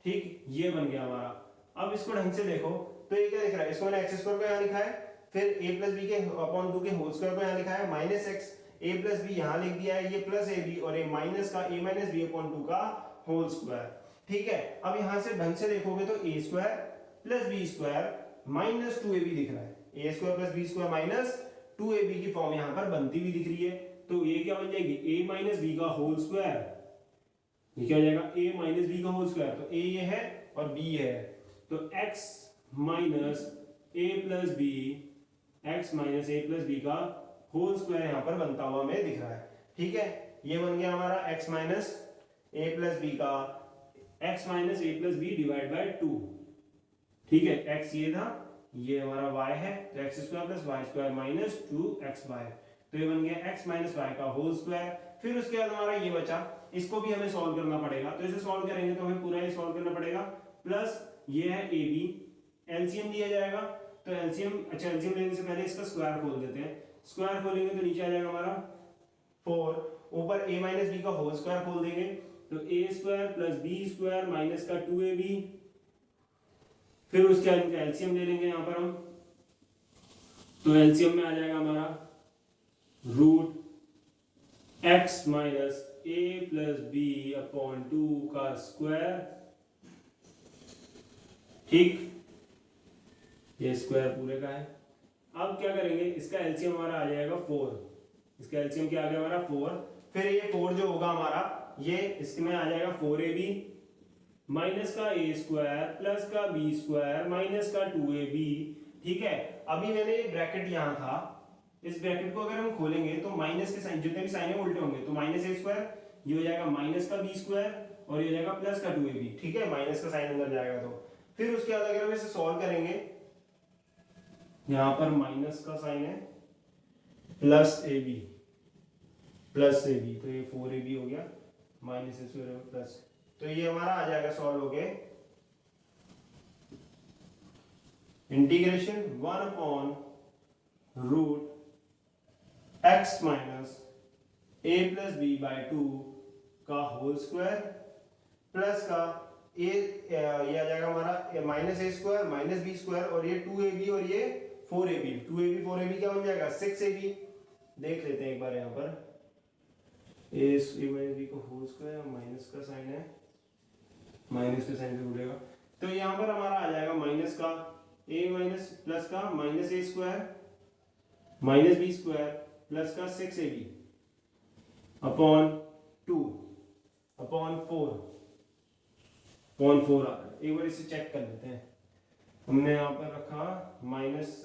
ठीक, ये बन गया हमारा। अब इसको ढंग से देखो तो ये क्या दिख रहा है, इसको मैंने एक्स स्क्वायर को यहाँ लिखा है, फिर ए प्लस बी के अपॉन 2 के होल स्क्वायर को यहाँ लिखा है, minus x a plus B यहाँ लिख दिया है, ये प्लस ए बी और ये माइनस का ए माइनस बी अपॉन 2 का होल स्क्वायर। ठीक है, अब यहाँ से ढंग से देखोगे तो a square plus b square minus 2ab दिख रहा है। A square plus b square minus 2ab की फॉर्म यहाँ पर बनती हुई दिख रही है। तो ये क्या बन जाएगी, a माइनस बी का होल स्क्वायर, ये क्या हो जाएगा a माइनस बी का होल स्क्वायर। तो a ये है और b है, तो x minus a plus b, x minus a plus b का होल स्क्वायर यहाँ पर बनता हुआ हमें दिख रहा है। ठीक है, ये बन गया हमारा x minus a plus b का x minus a plus b divide by 2। ठीक है, x ये था, ये हमारा y है, तो x square plus y square minus 2xy। तो ये बन गया x माइनस वाई का होल स्क्वायर। फिर उसके बाद हमारा ये बचा, इसको भी हमें सॉल्व करना पड़ेगा। तो इसे सॉल्व करेंगे तो हमें पूरा ये सॉल्व करना पड़ेगा। प्लस ये है ए बी, एलसीएम दिया जाएगा। तो एलसीएम, अच्छा एलसीएम लेने से पहले इसका स्क्वायर खोल देते हैं। स्क्वायर खोलेंगे तो नीचे आ जाएगा हमारा 4, ऊपर a माइनस बी का होल स्क्वायर खोल देंगे तो a square plus b square minus का 2ab। फिर उसके बाद इनका एलसीएम ले लेंगे यहाँ पर हम, तो एलसीएम में आ जाएगा हमारा root x minus a plus b upon 2 का स्क्वायर। ठीक, ये स्क्वायर पूरे का है। अब क्या करेंगे, इसका एलसीएम हमारा आ जाएगा 4, इसका एलसीएम क्या आ गया हमारा 4। फिर ये 4 जो होगा हमारा, ये इसमें आ जाएगा 4ab माइनस का a स्क्वायर प्लस का b स्क्वायर माइनस का 2ab। ठीक है, अभी मैंने ये ब्रैकेट यहाँ था, इस ब्रैकेट को अगर हम खोलेंगे तो माइनस के साइन, जितने भी साइन है उल्टे होंगे, तो माइनस a स्क्वायर, ये हो जाएगा माइनस का b स्क्वायर और ये हो जाएगा प्लस का 2ab। ठीक है, माइनस का साइन अंदर जाएगा। तो फिर उसके बाद अगर हम इसे सॉल्व करेंगे, यहाँ पर माइनस का साइन है, plus a b, plus a b, तो ये 4ab हो गया माइनस ए स्क्वायर प्लस, तो ये हमारा आ जाएगा सॉल्व हो गए integration 1 upon root x minus a plus b by 2 का होल स्क्वायर प्लस का ये आ जाएगा हमारा minus a square minus b square और ये 2ab और ये 4ab, 2ab 4ab क्या बन जाएगा 6ab। देख लेते हैं एक बार यहाँ पर ए माइनस बी का होल स्क्वायर माइनस का साइन है, माइनस का साइन से उड़ेगा, तो यहाँ पर हमारा आ जाएगा माइनस का ए माइनस प्लस का minus a square minus b square plus का 6ab अपॉन 2 अपॉन 4 अपॉन 4 आ रहा है। एक बार इसे चेक कर लेते हैं। हमने यहाँ पर रखा minus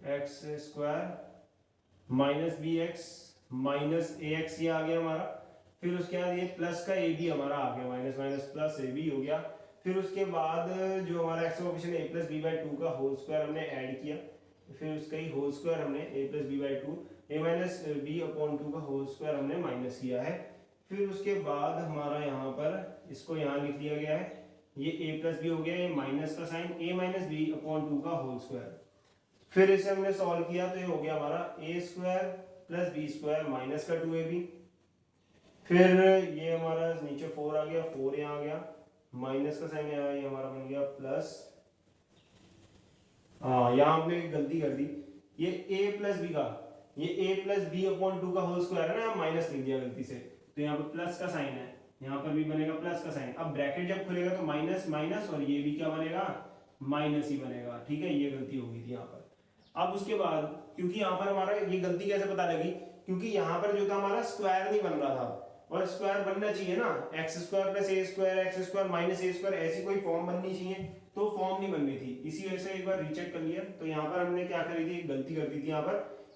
x square minus b x minus a x, ये आ गया हमारा, फिर उसके बाद ये प्लस का ए बी हमारा आ गया, minus minus plus a b हो गया, फिर उसके बाद जो हमारा x coefficient a plus b by 2 का होल स्क्वायर हमने ऐड किया, फिर उसका ही होल स्क्वायर हमने a plus b by 2 a minus b upon 2 का होल स्क्वायर हमने माइनस किया है, फिर उसके बाद हमारा यहाँ पर इसको यहाँ लिख दिया गया है, ये ए प्लस बी हो गया, ये माइनस का साइन ए माइनस बी अपॉन 2 का होल स्क्वायर, फिर इसे हमने सॉल्व किया तो ये हो गया हमारा a square plus b square minus का 2ab, फिर ये हमारा नीचे 4 आ गया, 4 यहाँ आ गया, माइनस का साइन आया, ये हमारा बन गया प्लस, हाँ यहाँ हमने गलती कर दी, ये a प्लस बी का, ये a प्लस बी अपॉन 2 का होल स्क्वायर है ना, माइनस लिख दिया गलती से, तो यहाँ पर प्लस का साइन है, यहाँ पर भी बनेगा प्लस का साइन, अब ब्रैकेट जब खुलेगा तो माइनस माइनस और ये भी क्या बनेगा माइनस ही बनेगा, ठीक है, ये गलती हो गई थी यहाँ पर। अब उसके बाद क्योंकि यहाँ पर हमारा ये गलती कैसे पता लगी, क्योंकि यहाँ पर जो था हमारा स्क्वायर नहीं बन रहा था, और स्क्वायर बनना चाहिए ना, x square plus a square x square minus a square, ऐसी कोई फॉर्म बननी चाहिए, तो फॉर्म नहीं बन रही थी, इसी वजह से एक बार रीचेक कर लिया, तो यहाँ पर हमने क्या करी थी, गलती कर दी थी, यहाँ पर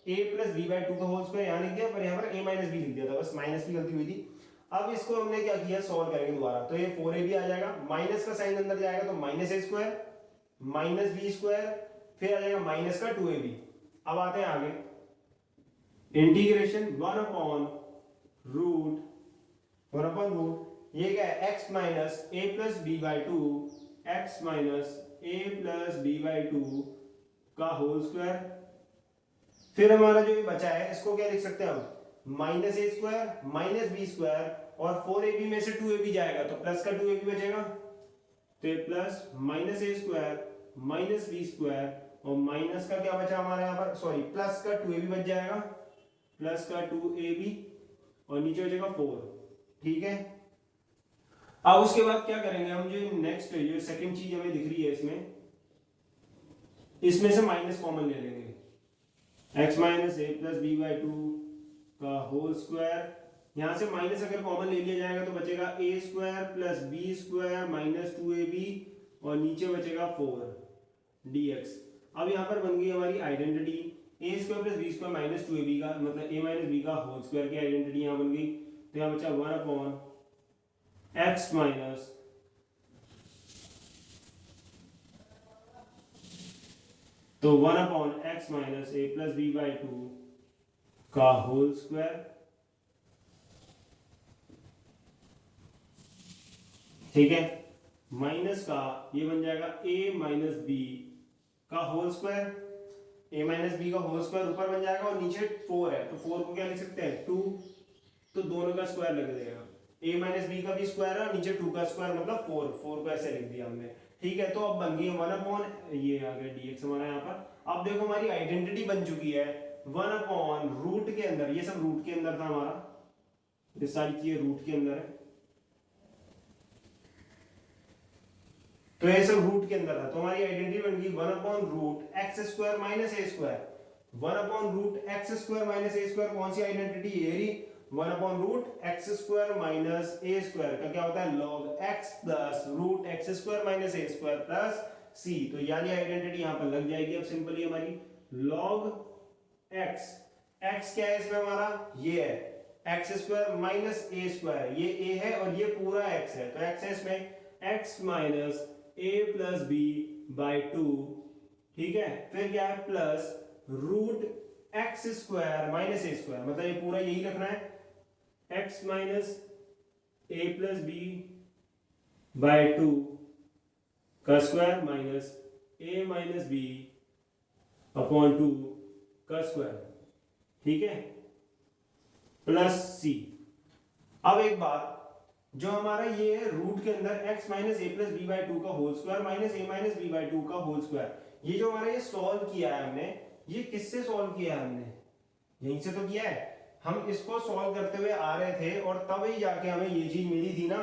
ए प्लस बी बाई 2 का होल स्क्वायर यहाँ लिख दिया, पर यहाँ पर ए माइनस बी लिख दिया था, बस माइनस की गलती हुई थी। अब इसको हमने क्या किया, सॉल्व करेंगे दोबारा, तो ये 4ab आ जाएगा, माइनस का साइन अंदर जाएगा तो minus a square minus b square, फिर आ जाएगा माइनस का 2ab। अब आते हैं आगे, इंटीग्रेशन 1 अपॉन रूट ये क्या है x minus a plus b by 2 x minus a plus b by 2 का होल स्क्वायर, फिर हमारा जो ये बचा है इसको क्या लिख सकते हैं हम, minus a square minus b square, और 4ab में से 2ab जाएगा तो प्लस का 2ab बचेगा, तो ये plus minus a square minus b square, और माइनस का क्या बचा हमारे यहाँ पर, सॉरी प्लस का 2ab बच जाएगा, प्लस का 2ab और नीचे बचेगा 4, ठीक है। अब उसके बाद क्या करेंगे हम, जो नेक्स्ट जो सेकंड चीज हमें दिख रही है इसमें से माइनस कॉमन ले लेंगे, x minus a plus b by 2 का होल स्क्वायर, यहां से माइनस अगर कॉमन ले लिया जाएगा तो बचेगा a square plus b square minus 2ab और नीचे बचेगा 4dx। अब यहाँ पर बन गई हमारी identity a square plus b square minus 2ab का, मतलब ए माइनस बी का होल स्क्वायर की आइडेंटिटी यहाँ बन गई, तो यहाँ बचा 1 अपॉन एक्स माइनस तो 1 upon x minus a plus b by 2 का होल स्क्वायर, ठीक है, माइनस का ये बन जाएगा a माइनस बी का whole square, a minus b का होल स्क्वायर ऊपर बन जाएगा और नीचे 4 है, तो 4 को क्या लिख सकते हैं 2, तो दोनों का स्क्वायर लग जाएगा, a माइनस बी का भी स्क्वायर है और नीचे 2 का स्क्वायर मतलब 4 को ऐसे लिख दिया हमने, ठीक है। तो अब बन गई 1 अपॉन ये आ गया dx हमारा यहाँ पर। अब देखो हमारी आइडेंटिटी बन चुकी है 1 अपॉन रूट के अंदर, ये सब रूट के अंदर था हमारा, ये सारी चीजें रूट के अंदर है, तो ये सब रूट के अंदर था, तो हमारी आइडेंटिटी बन गई 1 upon root x square minus a square, 1 upon root x square minus a square, कौन सी आइडेंटिटी ये रही 1 upon root x square minus a square का क्या होता है log x plus root x square minus a square plus c, तो यानी आइडेंटिटी यहां पर लग जाएगी। अब सिंपली हमारी लॉग एक्स, एक्स क्या है इसमें हमारा, ये है x square minus a square, ये ए है और ये पूरा एक्स है, तो एक्स है इसमें x minus a plus b by 2, ठीक है, फिर क्या है plus root x square minus a square, मतलब ये पूरा यही रखना है, x minus a plus b by 2 का square minus a minus b upon 2 का स्क्वायर, ठीक है, प्लस सी। अब एक बात, जो हमारा ये है रूट के अंदर x minus a plus b by two का whole square minus a minus b by two का होल स्क्वायर, ये जो हमारा ये सॉल्व किया है हमने, ये किससे सॉल्व किया है हमने, यहीं से तो किया है। हम इसको सॉल्व करते हुए आ रहे थे और तब ही जाके हमें ये चीज मिली थी ना,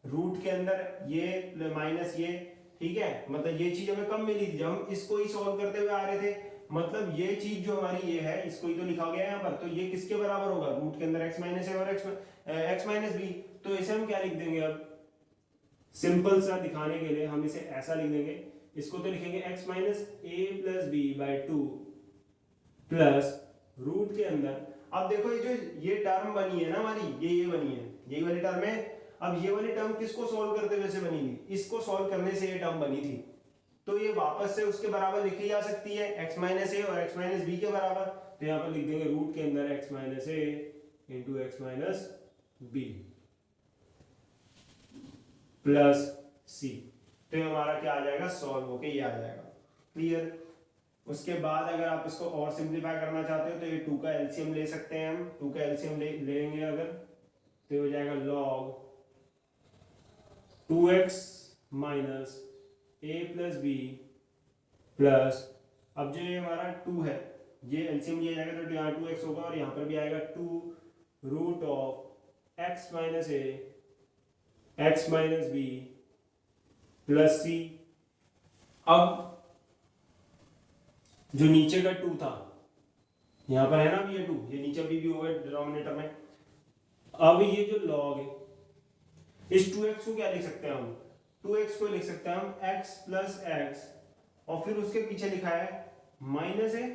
रूट के अंदर ये माइनस ये, ठीक है, मतलब ये चीज हमें कब मिली थी, जब हम इसको ही सॉल्व करते हुए आ रहे थे। मतलब ये चीज जो हमारी ये है, इसको ही तो लिखा गया है यहाँ पर, तो ये किसके बराबर होगा, रूट के अंदर x माइनस ए और x माइनस बी। तो इसे हम क्या लिख देंगे, अब सिंपल सा दिखाने के लिए हम इसे ऐसा लिख देंगे, इसको तो लिखेंगे x minus a plus b by two plus root के अंदर। अब देखो ये जो ये टर्म बनी है ना हमारी, ये बनी है, यही वाली टर्म है। अब ये वाली टर्म किसको सॉल्व करते हुए से बनी थी, इसको सॉल्व करने से ये टर्म बनी थी, तो ये वापस से उसके बराबर लिखी जा सकती है, x माइनस ए और x माइनस बी के बराबर। तो यहाँ पर लिख देंगे रूट के अंदर x minus a into x minus b plus c. तो ये हमारा क्या आ जाएगा, सॉल्व होके ये आ जाएगा, क्लियर। उसके बाद अगर आप इसको और सिंप्लीफाई करना चाहते हो तो ये 2 का एलसीएम ले सकते हैं हम, 2 का एलसीएम लेंगे अगर, तो हो जाएगा log 2x minus a plus b plus, अब जो ये हमारा 2 है ये एलसीएम लिया जाएगा तो यहाँ 2x होगा और यहाँ पर भी आएगा 2 root of x minus a x minus b plus c. अब जो नीचे का 2 था, यहाँ पर है ना अब ये 2, ये नीचे भी होगा डिनोमिनेटर में। अब ये जो log है, इस 2x को क्या लिख सकते हैं हम, 2x को लिख सकते हैं हम x प्लस एक्स और फिर उसके पीछे लिखा है माइनस है,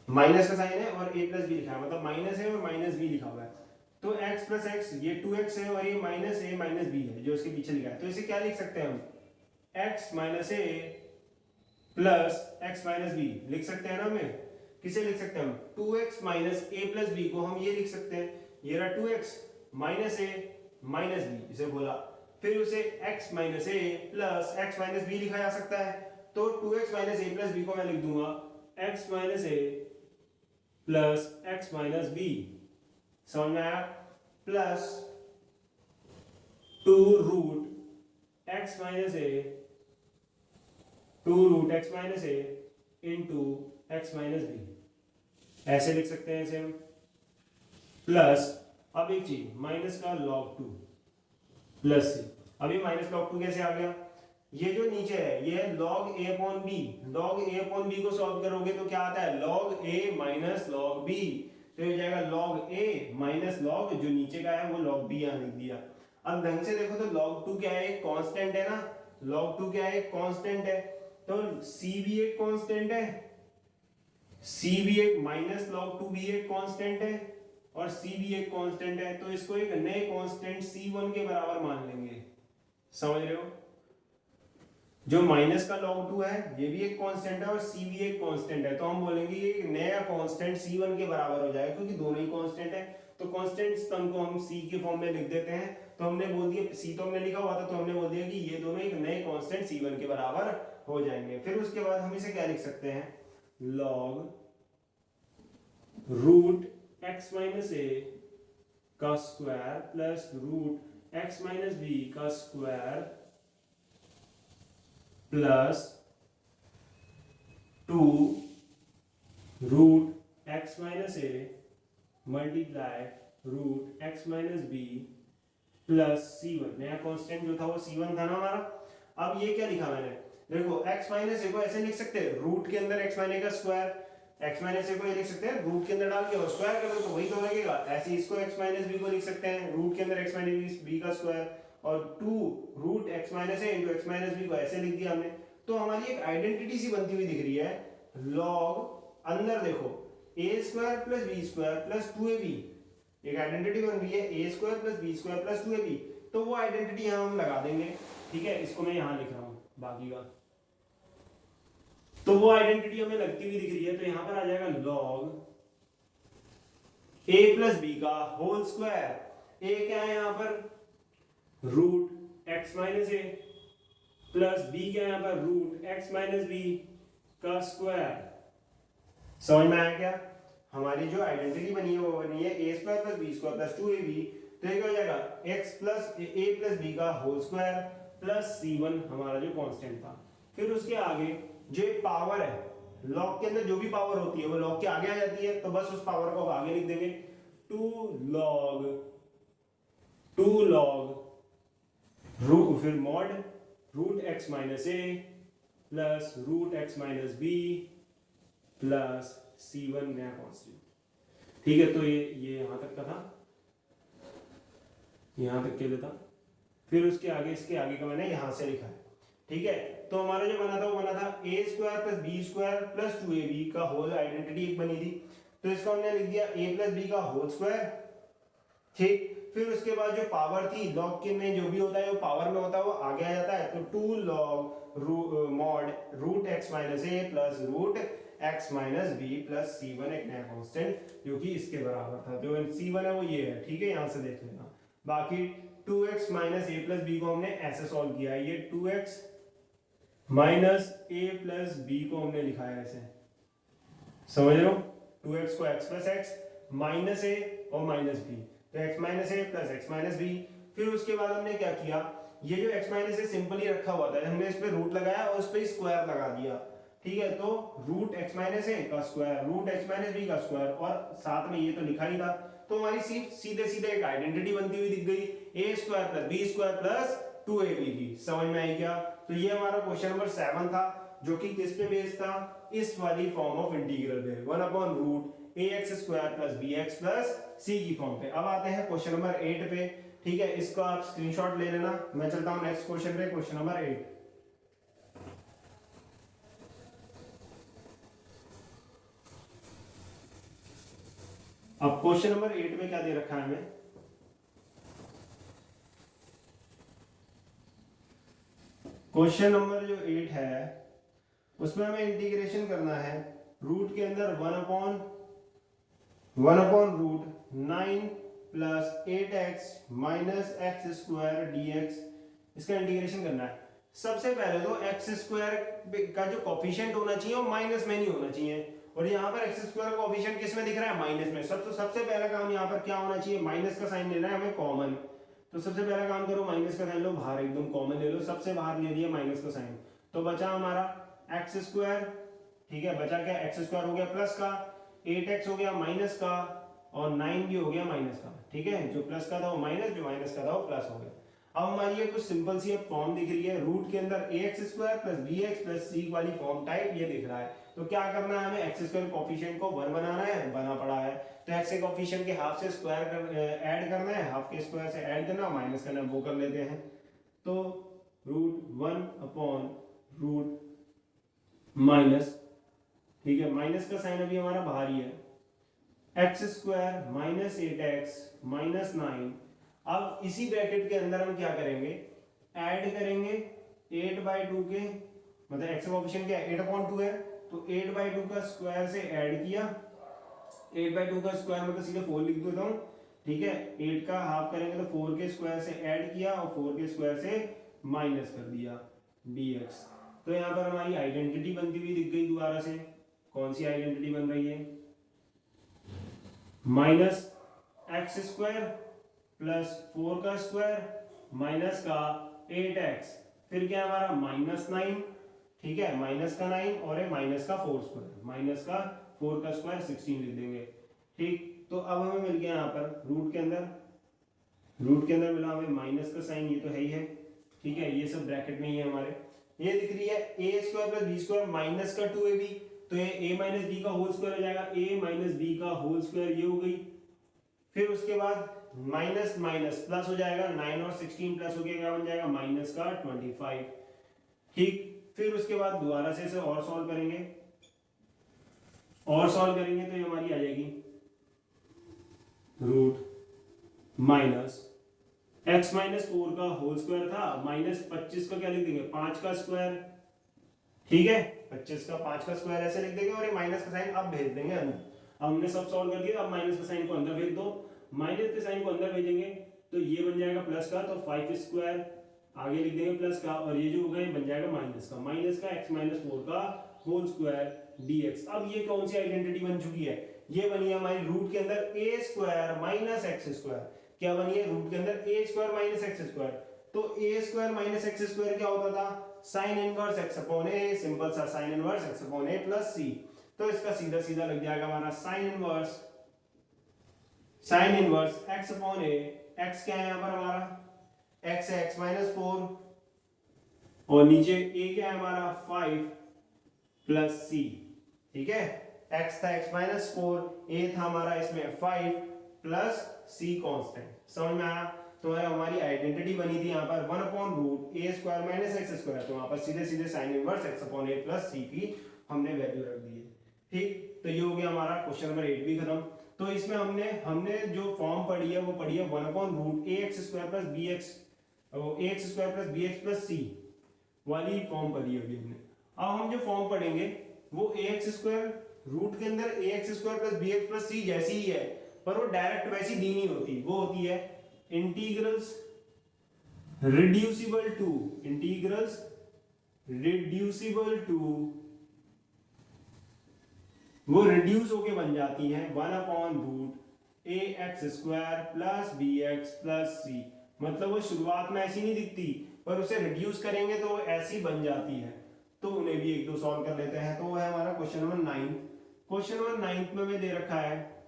माइनस का साइन है और a प्लस बी लिखा है, मतलब माइनस है और माइनस बी लिखा हुआ है। तो x प्लस एक्स ये 2x है और ये माइनस a माइनस बी है जो इसके पीछे लिखा है। तो इसे क्या लिख सकते हैं हम, x minus a plus x minus B लिख सकते हैं ना हमें। किसे लिख सकते हैं हम, 2x minus a plus B को हम ये लिख सकते हैं, ये रहा 2x minus a minus B इसे बोला, फिर उसे x minus a plus x minus B लिखा जा सकता है। तो 2x minus a plus B को मैं लिख दूंगा x minus a plus x minus B, समझ में आया, plus 2 root x minus A, 2 root x minus a into x minus B, ऐसे लिख सकते हैं इसे हम, प्लस अब एक चीज माइनस का log 2 प्लस सी। अब ये माइनस log 2 कैसे आ गया, ये जो नीचे है ये log a upon b, log a upon b को सॉल्व करोगे तो क्या आता है, log a minus log b, तो ये जाएगा log a माइनस log जो नीचे का है वो log b यहाँ लिख दिया। अब ढंग से देखो तो log 2 क्या है, एक कांस्टेंट है ना, log 2 क्या है, एक कांस्टेंट है, तो c भी एक कांस्टेंट है, c भी एक माइनस log 2 भी एक कांस्टेंट है और c भी एक कांस्टेंट है, तो इसको एक नए कांस्टेंट c1 के बराबर मान लेंगे, समझ रहे हो। जो माइनस का log 2 है ये भी एक कांस्टेंट है और c भी एक कांस्टेंट है, तो हम बोलेंगे ये एक नया कांस्टेंट c1 के बराबर हो जाएगा क्योंकि दोनों ही कांस्टेंट है। तो कांस्टेंट स्तंभ को हम c के फॉर्म में लिख देते हैं, तो हमने बोल दिया c तो हमने लिखा हुआ था, तो हमने बोल दिया कि ये दोनों एक नए कांस्टेंट c1 के बराबर हो जाएंगे। फिर उसके बाद हम इसे क्या लिख सकते हैं, log root x minus a का square plus root x minus b का square plus 2 root x minus a multiply root x minus b plus c1, नया कांस्टेंट जो था वो c1 था ना हमारा। अब ये क्या लिखा मैंने, देखो x माइनस ए को ऐसे लिख सकते हैं, रूट के अंदर x माइनस का स्क्वायर, x माइनस ए को ये लिख सकते हैं रूट के अंदर डाल के और स्क्वायर कर दो तो वही तो लगेगा। ऐसे इसको x माइनस बी को लिख सकते हैं रूट के अंदर x माइनस बी का स्क्वायर और 2 root x minus a into x minus B को ऐसे लिख दिया हमने। तो हमारी एक आइडेंटिटी सी बनती हुई दिख रही है, log अंदर देखो a square plus b square plus 2ab, एक आइडेंटिटी बन रही है a square plus b square plus 2ab, तो वो आइडेंटिटी यहाँ हम लगा देंगे, ठीक है। इसको मैं यहाँ लिख रहा हूँ बाकी का, तो वो आइडेंटिटी हमें लगती हुई दिख रही है, तो यहां पर आ जाएगा लॉग ए प्लस बी का होल स्क्वायर। ए क्या है यहां पर root x minus a plus B क्या है यहां पर रूट एक्स माइनस बी का स्क्वायर। समझ में आया क्या? हमारी जो आइडेंटिटी बनी है वो बनी है a square plus b square plus 2ab। तो ये क्या हो जाएगा x plus a plus b का होल स्क्वायर प्लस c1 हमारा जो कांस्टेंट था। फिर उसके आगे जो पावर है, लॉग के अंदर जो भी पावर होती है वो लॉग के आगे आ जाती है, तो बस उस पावर को आगे लिख देंगे 2 log रूट फिर mod root x minus a plus root x minus b plus c1 नया कांस्टेंट। ठीक है, तो ये यहां तक का था, यहां तक के लिए था। फिर उसके आगे इसके आगे का मैंने यहां से लिखा है। ठीक है, तो हमारा जो बना था वो बना था a square plus b square plus 2ab का होल आइडेंटिटी एक बनी थी, तो इसको हमने लिख दिया ए प्लस बी का होल स्क्वायर। ठीक, फिर उसके बाद जो पावर थी लॉग के में जो भी होता है वो पावर में होता है वो आगे आ जाता है, तो 2 log mod root x minus a plus root x minus b plus c1 एक नया कांस्टेंट जो कि इसके बराबर था। जो c1 है वो ये है। ठीक है, यहां से देख लेना। बाकी 2x minus a plus B को हमने ऐसे सॉल्व किया है, ये 2x minus a plus B को हमने लिखा है ऐसे, समझ रहे हो? 2x को x प्लस एक्स माइनस ए और माइनस बी, तो x minus a plus x minus B. फिर उसके बाद हमने क्या किया, ये जो x माइनस ए सिंपल ही रखा हुआ था, हमने इस पे रूट लगाया और इस पे स्क्वायर लगा दिया। ठीक है, तो रूट एक्स माइनस ए का square root x minus b का स्क्वायर, और साथ में ये तो लिखा ही था, तो हमारी सीधे सीधे एक आइडेंटिटी बनती हुई दिख गई a square plus b square plus 2ab की। समझ में आई क्या? तो ये हमारा क्वेश्चन नंबर 7 था, जो कि किस पे बेस्ड था, इस वाली फॉर्म ऑफ इंटीग्रल पे 1/रूट ax square plus bx plus c की फॉर्म पे। अब आते हैं क्वेश्चन नंबर 8 पे। ठीक है, इसको आप स्क्रीनशॉट ले लेना, मैं चलता हूं नेक्स्ट क्वेश्चन पे, क्वेश्चन नंबर 8। अब क्वेश्चन नंबर 8 में क्या दे रखा है हमें, क्वेश्चन नंबर जो 8 है उसमें हमें इंटीग्रेशन करना है रूट के अंदर 1/रूट 9 plus 8x minus x square dx, इसका इंटीग्रेशन करना है। सबसे पहले तो एक्स स्क्वायर का जो कोफिशिएंट होना चाहिए वो माइनस में नहीं होना चाहिए, और यहाँ पर एक्स स्क्वायर का कोफिशिएंट किस में दिख रहा है, माइनस में। सबसे पहला काम यहाँ पर क्या होना चाहिए, माइनस का साइन लेना है हमें कॉमन। तो सबसे पहला काम करो, माइनस का साइन लो बाहर, एकदम कॉमन ले लो, सबसे बाहर ले लिया माइनस का साइन, तो बचा हमारा एक्स स्क्वायर। ठीक है, बचा क्या, एक्स स्क्वायर हो गया प्लस का 8x हो गया माइनस का, और 9 भी हो गया माइनस का। ठीक है, जो प्लस का था वो माइनस, जो माइनस का था वो प्लस हो गया। अब हमारी ये कुछ सिंपल सी फॉर्म दिख रही है, रूट के अंदर ax square plus bx plus c वाली फॉर्म टाइप ये दिख रहा है। तो क्या करना है हमें, एक्स स्क्वायर कोफिशिएंट को 1 बनाना है, बना पड़ा है, तो एक्स के कोफिशिएंट के हाफ से स्क्वायर ऐड करना है, हाफ के स्क्वायर से ऐड करना, माइनस करना, वो कर लेते हैं। तो रूट 1/रूट माइनस, ठीक है, माइनस का साइन अभी हमारा बाहर ही है, x square minus 8x minus 9। अब इसी ब्रैकेट के अंदर हम क्या करेंगे, ऐड करेंगे 8/2 के, मतलब एक्स का कोफिशिएंट क्या है 8/2 है, तो 8/2 का स्क्वायर से ऐड किया, 8/2 का स्क्वायर मतलब सीधे 4 लिख देता हूं। ठीक है, 8 का हाफ करेंगे तो 4 के स्क्वायर से ऐड किया और 4 के स्क्वायर से माइनस कर दिया dx। तो यहाँ पर हमारी आइडेंटिटी बनती हुई दिख गई दोबारा से। कौन सी आइडेंटिटी बन रही है, माइनस एक्स स्क्वायर प्लस 4 का स्क्वायर माइनस का 8x, फिर क्या हमारा माइनस 9। ठीक है, माइनस का 9 और ये माइनस का 4 स्क्वायर, माइनस का 4 का स्क्वायर 16 लिख देंगे। ठीक, तो अब हमें मिल गया यहाँ पर रूट के अंदर मिला हमें माइनस का साइन, ये तो है ही है। ठीक है, ये सब ब्रैकेट में ही है हमारे। ये दिख रही है a square plus b square minus का 2ab, तो ये a माइनस बी का होल स्क्वायर हो जाएगा, a माइनस बी का होल स्क्वायर, ये हो गई। फिर उसके बाद माइनस माइनस प्लस हो जाएगा, 9 और 16 प्लस हो गया, क्या बन जाएगा माइनस का 25। ठीक, फिर उसके बाद दोबारा से इसे और सॉल्व करेंगे तो ये हमारी आ जाएगी रूट माइनस एक्स माइनस 4 का होल स्क्वायर था, माइनस 25 का क्या लिख देंगे 5 का स्क्वायर। ठीक है, 25 का 5 का स्क्वायर ऐसे लिख देंगे और ये माइनस का साइन अब भेज देंगे अंदर। अब हमने सब सॉल्व कर दिया, अब माइनस का साइन को अंदर भेज दो। माइनस के साइन को अंदर भेजेंगे तो ये बन जाएगा प्लस का, तो 5 स्क्वायर आगे लिख देंगे प्लस का, और ये जो होगा ये बन जाएगा माइनस का x माइनस 4 का होल स्क्वायर dx। अब ये कौन सी आइडेंटिटी बन चुकी है, ये बनी है हमारी रूट के अंदर a square minus x square. क्या बनी है, रूट के अंदर a square minus x square. तो a square minus x square क्या होता था, sine inverse x upon a, simple सा sine inverse x upon a plus c। तो इसका सीधा सीधा लग जाएगा हमारा sine inverse x upon a। x क्या है यहाँ पर हमारा, x है x माइनस 4, और नीचे a क्या है हमारा 5 प्लस c। ठीक है, x था x माइनस 4, a था हमारा इसमें 5 प्लस c कांस्टेंट। समझ में आया। तो हमारी आइडेंटिटी बनी थी यहाँ पर 1 upon root a square minus x square, तो वहां पर सीधे सीधे sine inverse x upon a plus c की हमने वैल्यू रख दी है। ठीक, तो ये हो गया हमारा क्वेश्चन नंबर 8 भी खत्म। तो इसमें हमने जो फॉर्म पढ़ी है वो पढ़ी है 1 upon root a x square plus b x, a x square plus b x plus c वाली फॉर्म पढ़ी है अभी हमने। अब हम जो फॉर्म पढ़ेंगे वो ए एक्स स्क्वायर रूट के अंदर a x square plus b x plus c जैसी ही है, पर वो डायरेक्ट वैसी दी नहीं होती, वो होती है इंटीग्रल्स रिड्यूसिबल टू वो रिड्यूस होके बन जाती हैं 1 upon root a x square plus b x plus c. मतलब वो शुरुआत में ऐसी नहीं दिखती, पर उसे रिड्यूस करेंगे तो वो ऐसी बन जाती है। तो उन्हें भी एक दो सॉल्व कर लेते हैं। तो वो है हमारा क्वेश्चन नंबर 9। क्वेश्चन नंबर 9 में हमें दे रखा है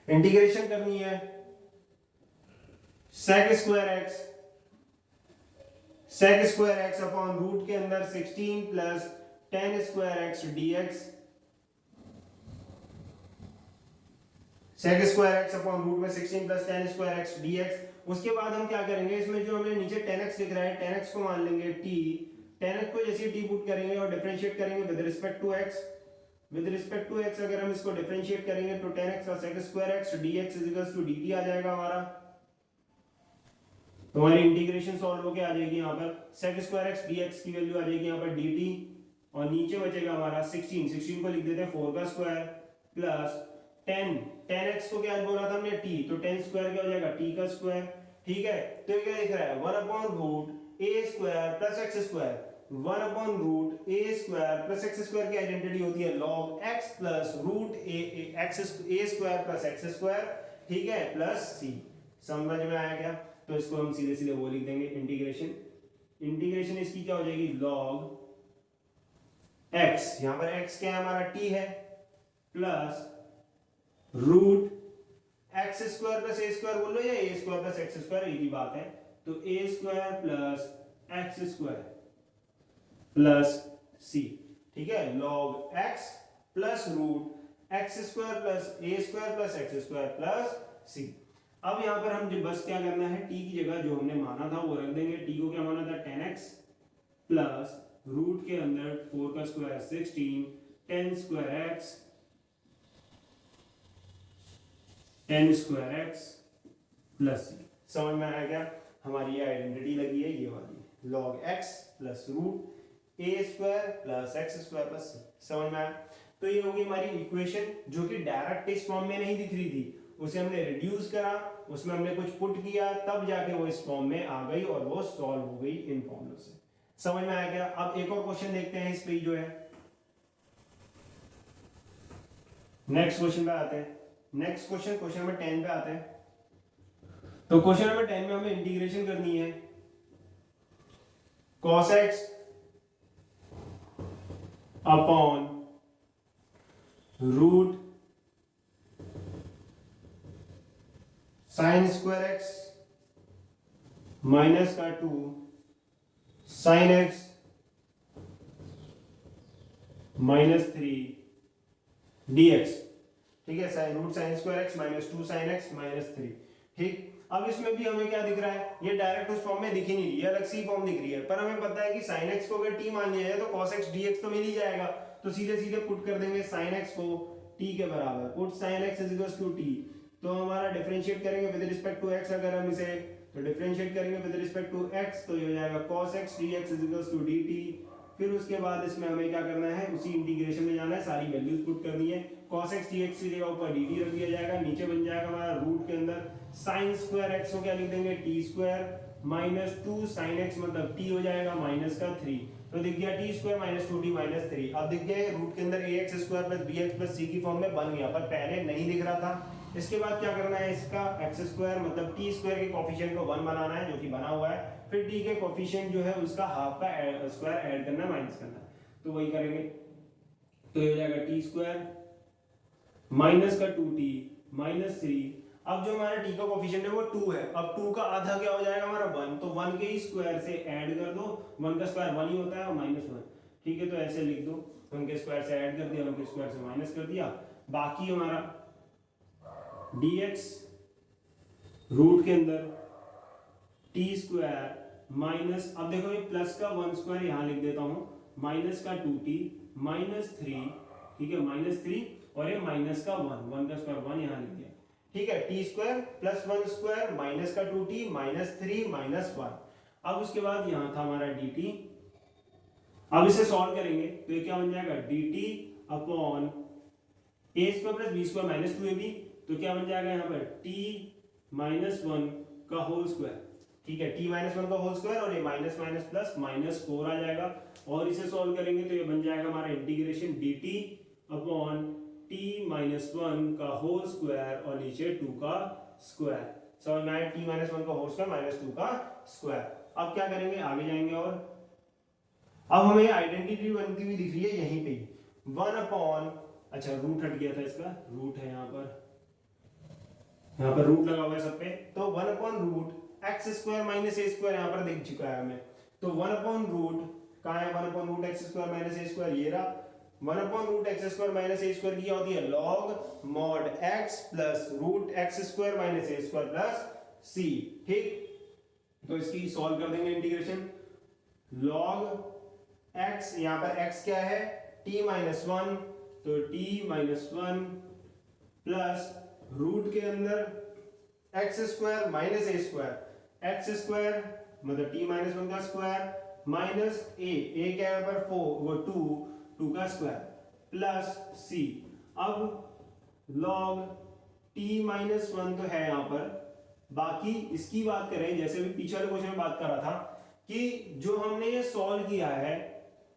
इंटीग्रेशन करनी है sec square x upon root के अंदर 16 plus tan square x dx। sec square x upon root में 16 plus tan square x dx। उसके बाद हम क्या करेंगे, इसमें जो हमें नीचे tan x दिख रहा है, tan x को मान लेंगे t। tan x को जैसे t पुट करेंगे और डिफरेंशिएट करेंगे विद रिस्पेक्ट टू x, अगर हम इसको डिफरेंशिएट करेंगे तो tan x का sec square x dx dt आ जाएगा हमारा। तो हमारी इंटीग्रेशन सॉल्व होके आ जाएगी यहाँ पर sec स्क्वायर x dx की वैल्यू आ जाएगी यहाँ पर dt, और नीचे बचेगा हमारा 16 को लिख देते हैं 4 का स्क्वायर प्लस tan x को क्या बोला था हमने t, तो tan स्क्वायर क्या हो जाएगा t का स्क्वायर। ठीक है, तो ये क्या दिख रहा है 1 upon root a square plus x square. 1 upon root a square plus x square की आइडेंटिटी होती है log x plus root a square plus x square. ठीक है, प्लस c। समझ में आया क्या। तो इसको हम सीधे सीधे वो लिख देंगे इंटीग्रेशन इसकी क्या हो जाएगी log x, यहां पर x क्या है हमारा t है, plus root x square plus a square बोल लो या a square plus x square, एक ही बात है। तो a square plus x square plus c. ठीक है, log x plus root x square plus a square plus x square plus c. अब यहां पर हम बस क्या करना है, t की जगह जो हमने माना था वो रख देंगे। t को क्या माना था tan x प्लस रूट के अंदर 4 का square 16 tan square x tan square x plus c. समझ में आया क्या, हमारी ये आइडेंटिटी लगी है ये वाली log x plus root a square plus x square plus c. समझ में आया। तो ये होगी हमारी इक्वेशन जो कि डायरेक्ट इस फॉर्म में नहीं दिख रही थी, उसे हमने रिड्यूस करा, उसमें हमने कुछ पुट किया, तब जाके वो इस फॉर्म में आ गई और वो सॉल्व हो गई इन फॉर्मूलों से। समझ में आया क्या। अब एक और क्वेश्चन देखते हैं इस पे जो है, नेक्स्ट क्वेश्चन पे आते हैं। नेक्स्ट क्वेश्चन नंबर 10 पे आते हैं। तो क्वेश्चन नंबर 10 में हमें इंटीग्रेशन करनी है cos x upon root sine square x minus का 2 साइन एक्स माइनस 3 dx। ठीक है, root sine square x minus 2 sine x minus 3। ठीक, अब इसमें भी हमें क्या दिख रहा है, ये डायरेक्ट उस फॉर्म में दिख ही नहीं रही है, अलग सी फॉर्म दिख रही है। पर हमें पता है कि sin x को अगर t मान लिया जाए तो cos x dx तो मिल ही जाएगा। तो सीधे सीधे पुट कर देंगे sin x को t के बराबर, put sin x equals to t। तो हमारा डिफरेंशिएट करेंगे विद रिस्पेक्ट टू x, अगर हम इसे तो डिफरेंशिएट करेंगे विद रिस्पेक्ट टू x, तो ये हो जाएगा cos x dx equals to dt फिर उसके बाद इसमें हमें क्या करना है, उसी इंटीग्रेशन में जाना है, सारी वैल्यूज पुट करनी है। cos x dx की जगह ऊपर dt रख दिया जाएगा, नीचे बन जाएगा हमारा रूट के अंदर sin स्क्वायर x को क्या लिख देंगे, t square minus 2 sin x मतलब t हो जाएगा माइनस का 3, तो दिख गया t square minus 2t minus 3। अब दिख गया रूट के अंदर ax square plus bx plus c की फॉर्म में बन गया, पर पहले नहीं दिख रहा था। इसके बाद क्या करना है, इसका x स्क्वायर मतलब t स्क्वायर के कोफिशिएंट को 1 बनाना है, जो कि बना हुआ है, फिर t के कोफिशिएंट जो है उसका हाफ का स्क्वायर ऐड करना है, माइनस करना है, तो वही करेंगे। तो ये हो जाएगा t स्क्वायर माइनस का 2t माइनस 3। अब जो हमारा t का कोफिशिएंट है वो 2 है, अब 2 का आधा क्या हो जाएगा हमारा 1, तो 1 के ही स्क्वायर से ऐड कर दो, 1 का स्क्वायर 1 ही होता है और माइनस 1, ठीक है, तो ऐसे लिख दो, 1 के स्क्वायर से ऐड कर दिया, 1 के स्क्वायर से माइनस कर दिया, बाकी हमारा dx रूट के अंदर t स्क्वायर माइनस, अब देखो ये प्लस का 1 स्क्वायर यहाँ लिख देता हूँ, माइनस का 2t माइनस 3, ठीक है, माइनस 3, और ये माइनस का 1 का स्क्वायर 1 यहाँ लिख दिया, ठीक है, t square plus 1 square minus का 2t माइनस 3 माइनस 1। अब उसके बाद यहाँ था हमारा dt, अब इसे सॉल्व करेंगे तो ये क्या बन जाएगा, dt upon a square plus b square minus 2ab, तो क्या बन जाएगा यहाँ पर t माइनस 1 का होल स्क्वायर, ठीक है, t माइनस 1 का होल स्क्वायर, और ये माइनस माइनस प्लस माइनस 4 आ जाएगा, और इसे सॉल्व करेंगे तो ये बन जाएगा हमारा integration dt upon t minus 1 का होल स्क्वायर और नीचे 2 का स्क्वायर, समझ में आया, t माइनस 1 का होल स्क्वायर माइनस 2 का स्क्वायर। अब क्या करेंगे, आगे जाएंगे, और अब हमें आइडेंटिटी बनती हुई दिख रही है यहीं पे 1 अपॉन, अच्छा रूट हट गया था, इसका रूट है यहाँ पर रूट लगा हुआ है सब पे, तो 1 upon root x square minus a square यहाँ पर दिख चुका है हमें, तो 1 अपॉन रूट कहाँ है, 1 upon root x square minus a square, ये रहा, 1 upon root x square minus a square की क्या होती है, log mod x plus root x square minus a square plus c, ठीक, तो इसकी सॉल्व कर देंगे इंटीग्रेशन, लॉग एक्स, यहाँ पर एक्स क्या है, t माइनस 1, तो t माइनस 1 प्लस रूट के अंदर x square minus a square, x square मतलब t माइनस 1 का स्क्वायर माइनस ए क्या है यहाँ पर 4, वो 2 का स्क्वायर प्लस c। अब लॉग t माइनस 1 तो है यहाँ पर, बाकी इसकी बात करें जैसे भी पीछे वाले क्वेश्चन में बात कर रहा था कि जो हमने ये सॉल्व किया है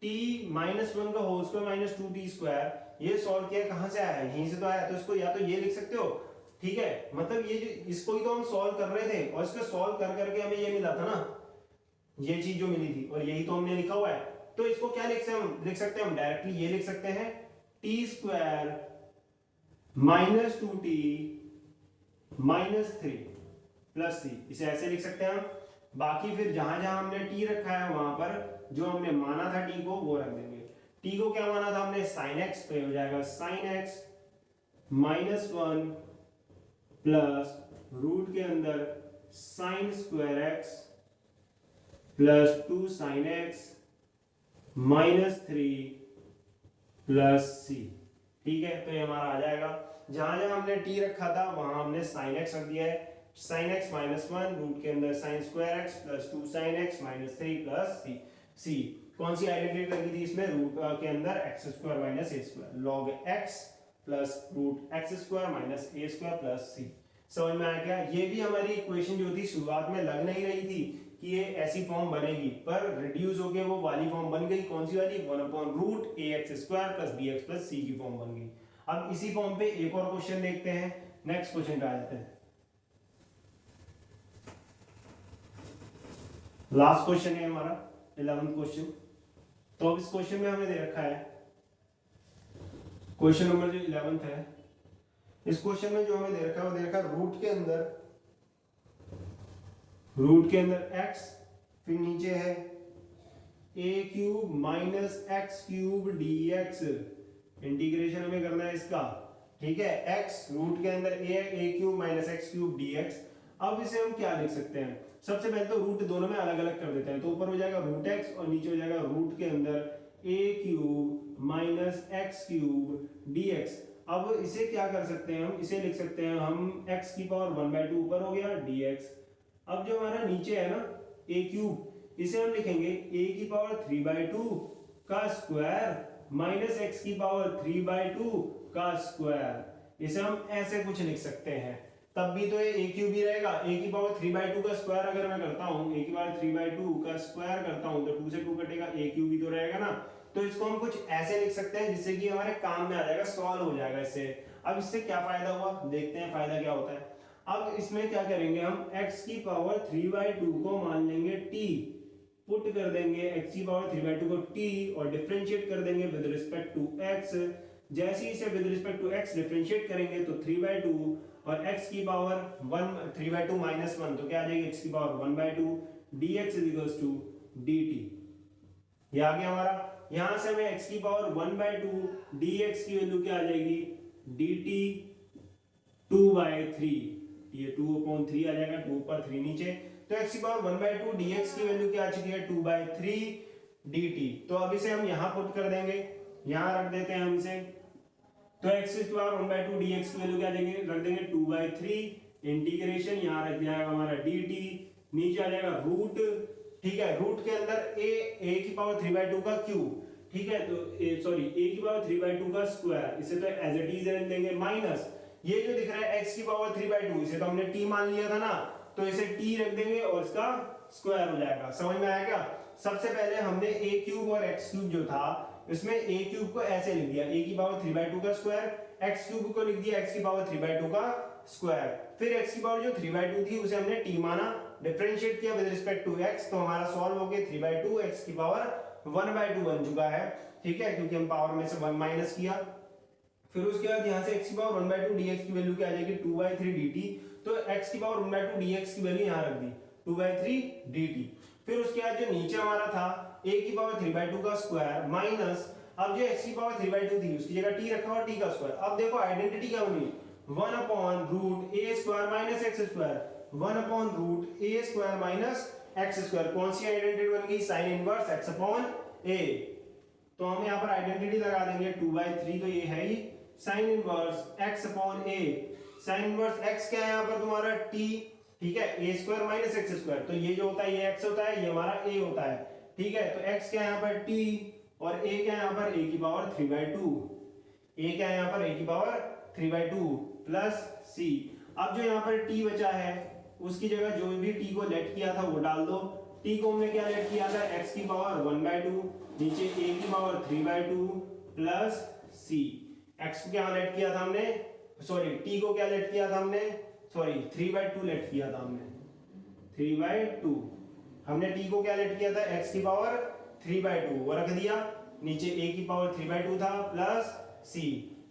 t माइनस 1 का whole square minus 2t square, ये सॉल्व किया कहां से आया है, यहीं से तो आया, तो इसको या तो ये लिख सकते हो, ठीक है, मतलब ये जो इसको ही तो हम सॉल्व कर रहे थे और इसको सॉल्व कर करके हमें ये मिला था ना, ये चीज जो मिली थी, और यही तो हमने लिखा हुआ है, तो इसको क्या लिख सकते हैं हम डायरेक्टली ये लिख सकते हैं t square minus 2t minus 3 plus c, इसे ऐसे लिख सकते हैं हम। बाकी फिर जहां जहां हमने t रखा है वहां पर जो हमने माना था t को वो रख देंगे, t को क्या माना था हमने sin x, पे हो जाएगा sin x minus 1 plus root के अंदर sin square x plus 2 sin x minus 3 plus c, ठीक है, तो ये हमारा आ जाएगा, जहां जहां हमने t रखा था वहां हमने sin x रख दिया है, sin x माइनस 1 रूट के अंदर sin square x plus 2 sin x minus 3 plus c। कौन सी आइडेंटिटी लगी थी इसमें, रूट के अंदर x square minus a square, log x plus root x square minus a square plus c। समझ में आया क्या, ये भी हमारी इक्वेशन जो थी शुरुआत में लग नहीं रही थी कि ये ऐसी फॉर्म बनेगी, पर रिड्यूस होके वो वाली फॉर्म बन गई, कौन सी वाली, 1 upon root ax square plus bx plus c की फॉर्म बन गई। अब इसी फॉर्म पे एक और क्वेश्चन देखते हैं, नेक्स्ट क्वेश्चन पे आ जाते हैं, लास्ट क्वेश्चन है हमारा 11th क्वेश्चन। तो अब इस क्वेश्चन में हमें दे रखा है क्वेश्चन नंबर जो 11th है, इस क्वेश्चन में जो हमें दे रखा है वो दे रखा है रूट के अंदर x, फिर नीचे है a cube minus x cube dx, integration हमें करना है इसका, ठीक है, x रूट के अंदर a cube minus x cube dx। अब इसे हम क्या लिख सकते हैं, सबसे पहले तो रूट दोनों में अलग अलग कर देते हैं, तो ऊपर हो जाएगा रूट x और नीचे हो जाएगा रूट के अंदर a cube minus x cube dx। अब इसे क्या कर सकते हैं हम, इसे लिख सकते हैं हम x की पावर 1/2 ऊपर हो गया dx। अब जो हमारा नीचे है ना a क्यूब, इसे हम लिखेंगे a की पावर 3/2 का स्क्वायर माइनस एक्स की पावर 3/2 का स्क्वायर। इसे हम ऐसे कुछ लिख सकते हैं, तब भी तो ये ए क्यूब ही रहेगा। ए की पावर 3/2 का स्क्वायर अगर मैं करता हूँ, ए की पावर 3/2 का स्क्वायर करता हूँ तो 2 से 2 कटेगा, ए क्यूब ही तो रहेगा ना। तो इसको हम कुछ ऐसे लिख सकते हैं जिससे कि हमारे काम में आ जाएगा, सॉल्व हो जाएगा इससे। अब इससे क्या फायदा हुआ, देखते हैं फायदा क्या होता है। अब इसमें क्या करेंगे हम, x की पावर 3/2 को मान लेंगे t, पुट कर देंगे x की पावर 3/2 को t और डिफरेंशिएट कर देंगे विद रिस्पेक्ट टू x। जैसे ही इसे with respect to x differentiate करेंगे तो 3/2 और x की पावर 1 3/2 माइनस 1 तो क्या आ जाएगी, x की power 1/2 dx equals to dt। ये आ गया हमारा। यहां से हमें x की पावर 1/2 dx की वैल्यू क्या आ जाएगी, dt 2/3, ये 2/3 आ जाएगा, 2 ऊपर 3 नीचे। तो x की पावर 1/2 dx की वैल्यू क्या आ चुकी है, 2/3 dt। तो अब इसे हम यहां पुट कर देंगे, यहां रख देते हैं हम इसे। तो x की पावर 1/2 dx की वैल्यू क्या देंगे, रख देंगे 2/3 इंटीग्रेशन, यहां रख जाएगा हमारा dt, नीचे आ जाएगा रूट। ठीक है, रूट के अंदर a की पावर 3/2 का क्यूब, ठीक है, तो सॉरी a की पावर 3/2 का स्क्वायर, इसे तो एज इट इज रख देंगे, माइनस ये जो दिख रहा है x की पावर 3/2, इसे तो हमने t मान लिया था ना, तो इसे t रख देंगे और इसका स्क्वायर हो जाएगा। समझ में आया क्या। सबसे पहले हमने a क्यूब और x क्यूब जो था, इसमें a क्यूब को ऐसे लिख दिया, a की पावर 3/2 का स्क्वायर, x क्यूब को लिख दिया x की पावर 3/2 का स्क्वायर। फिर x की पावर जो 3/2 थी उसे हमने t माना, डिफरेंशिएट किया विद रिस्पेक्ट टू x, तो हमारा सॉल्व हो गया 3/2 x की पावर 1/2 बन चुका है। ठीक है, क्योंकि हम पावर में से 1 माइनस किया। फिर उसके बाद यहाँ से x की पावर 1/2 dx की वैल्यू क्या आ जाएगी, 2/3 dt। तो x की पावर 1/2 dx की वैल्यू यहाँ रख दी, 2/3 dt। फिर उसके बाद जो नीचे हमारा था a की पावर 3/2 का स्क्वायर माइनस, अब जो x की पावर 3/2 थी उसकी जगह t रखा हुआ, t का स्क्वायर। अब देखो आइडेंटिटी क्या बनी, 1/√a² minus x square, 1/√a² minus x square. कौन सी आइडेंटिटी बन गई, sign inverse x upon a। तो हम यहाँ पर आइडेंटिटी लगा देंगे 2/3, तो ये है ही sine inverse x upon a। Sine inverse x क्या है यहाँ पर तुम्हारा, t, ठीक है, a² माइनस x स्क्वायर। तो ये जो होता है ये x होता है, ये हमारा a होता है। ठीक है, तो x क्या है यहाँ पर t और a क्या है यहाँ पर a की पावर 3/2, a क्या है यहाँ पर a की पावर 3/2 प्लस c। अब जो यहाँ पर t बचा है उसकी जगह जो भी t को लेट किया था वो डाल दो। t को हमने क्या लेट किया था, x की पावर 1/2, नीचे a की पावर 3/2 प्लस c। x को क्या लेट किया था हमने, सॉरी t को क्या लेट किया था हमने, सॉरी 3/2 लेट किया था हमने, 3/2। हमने t को क्या लेट किया था, x की पावर 3/2 वो रख दिया, नीचे a की पावर 3/2 था प्लस c।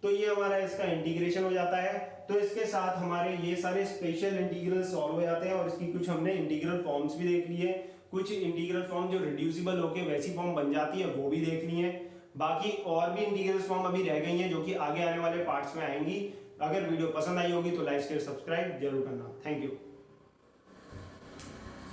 तो ये हमारा इसका इंटीग्रेशन हो जाता है। तो इसके साथ हमारे ये सारे स्पेशल इंटीग्रल सॉल्व हो जाते हैं और इसकी कुछ हमने इंटीग्रल फॉर्म्स भी देख ली है। कुछ इंटीग्रल फॉर्म जो रिड्यूसिबल होके वैसी फॉर्म बन जाती है वो भी देख ली है। बाकी और भी इंटीग्रल फॉर्म अभी रह गई हैं जो कि आगे आने वाले पार्ट्स में आएंगी। अगर वीडियो पसंद आई होगी तो लाइक शेयर सब्सक्राइब जरूर करना। Thank you.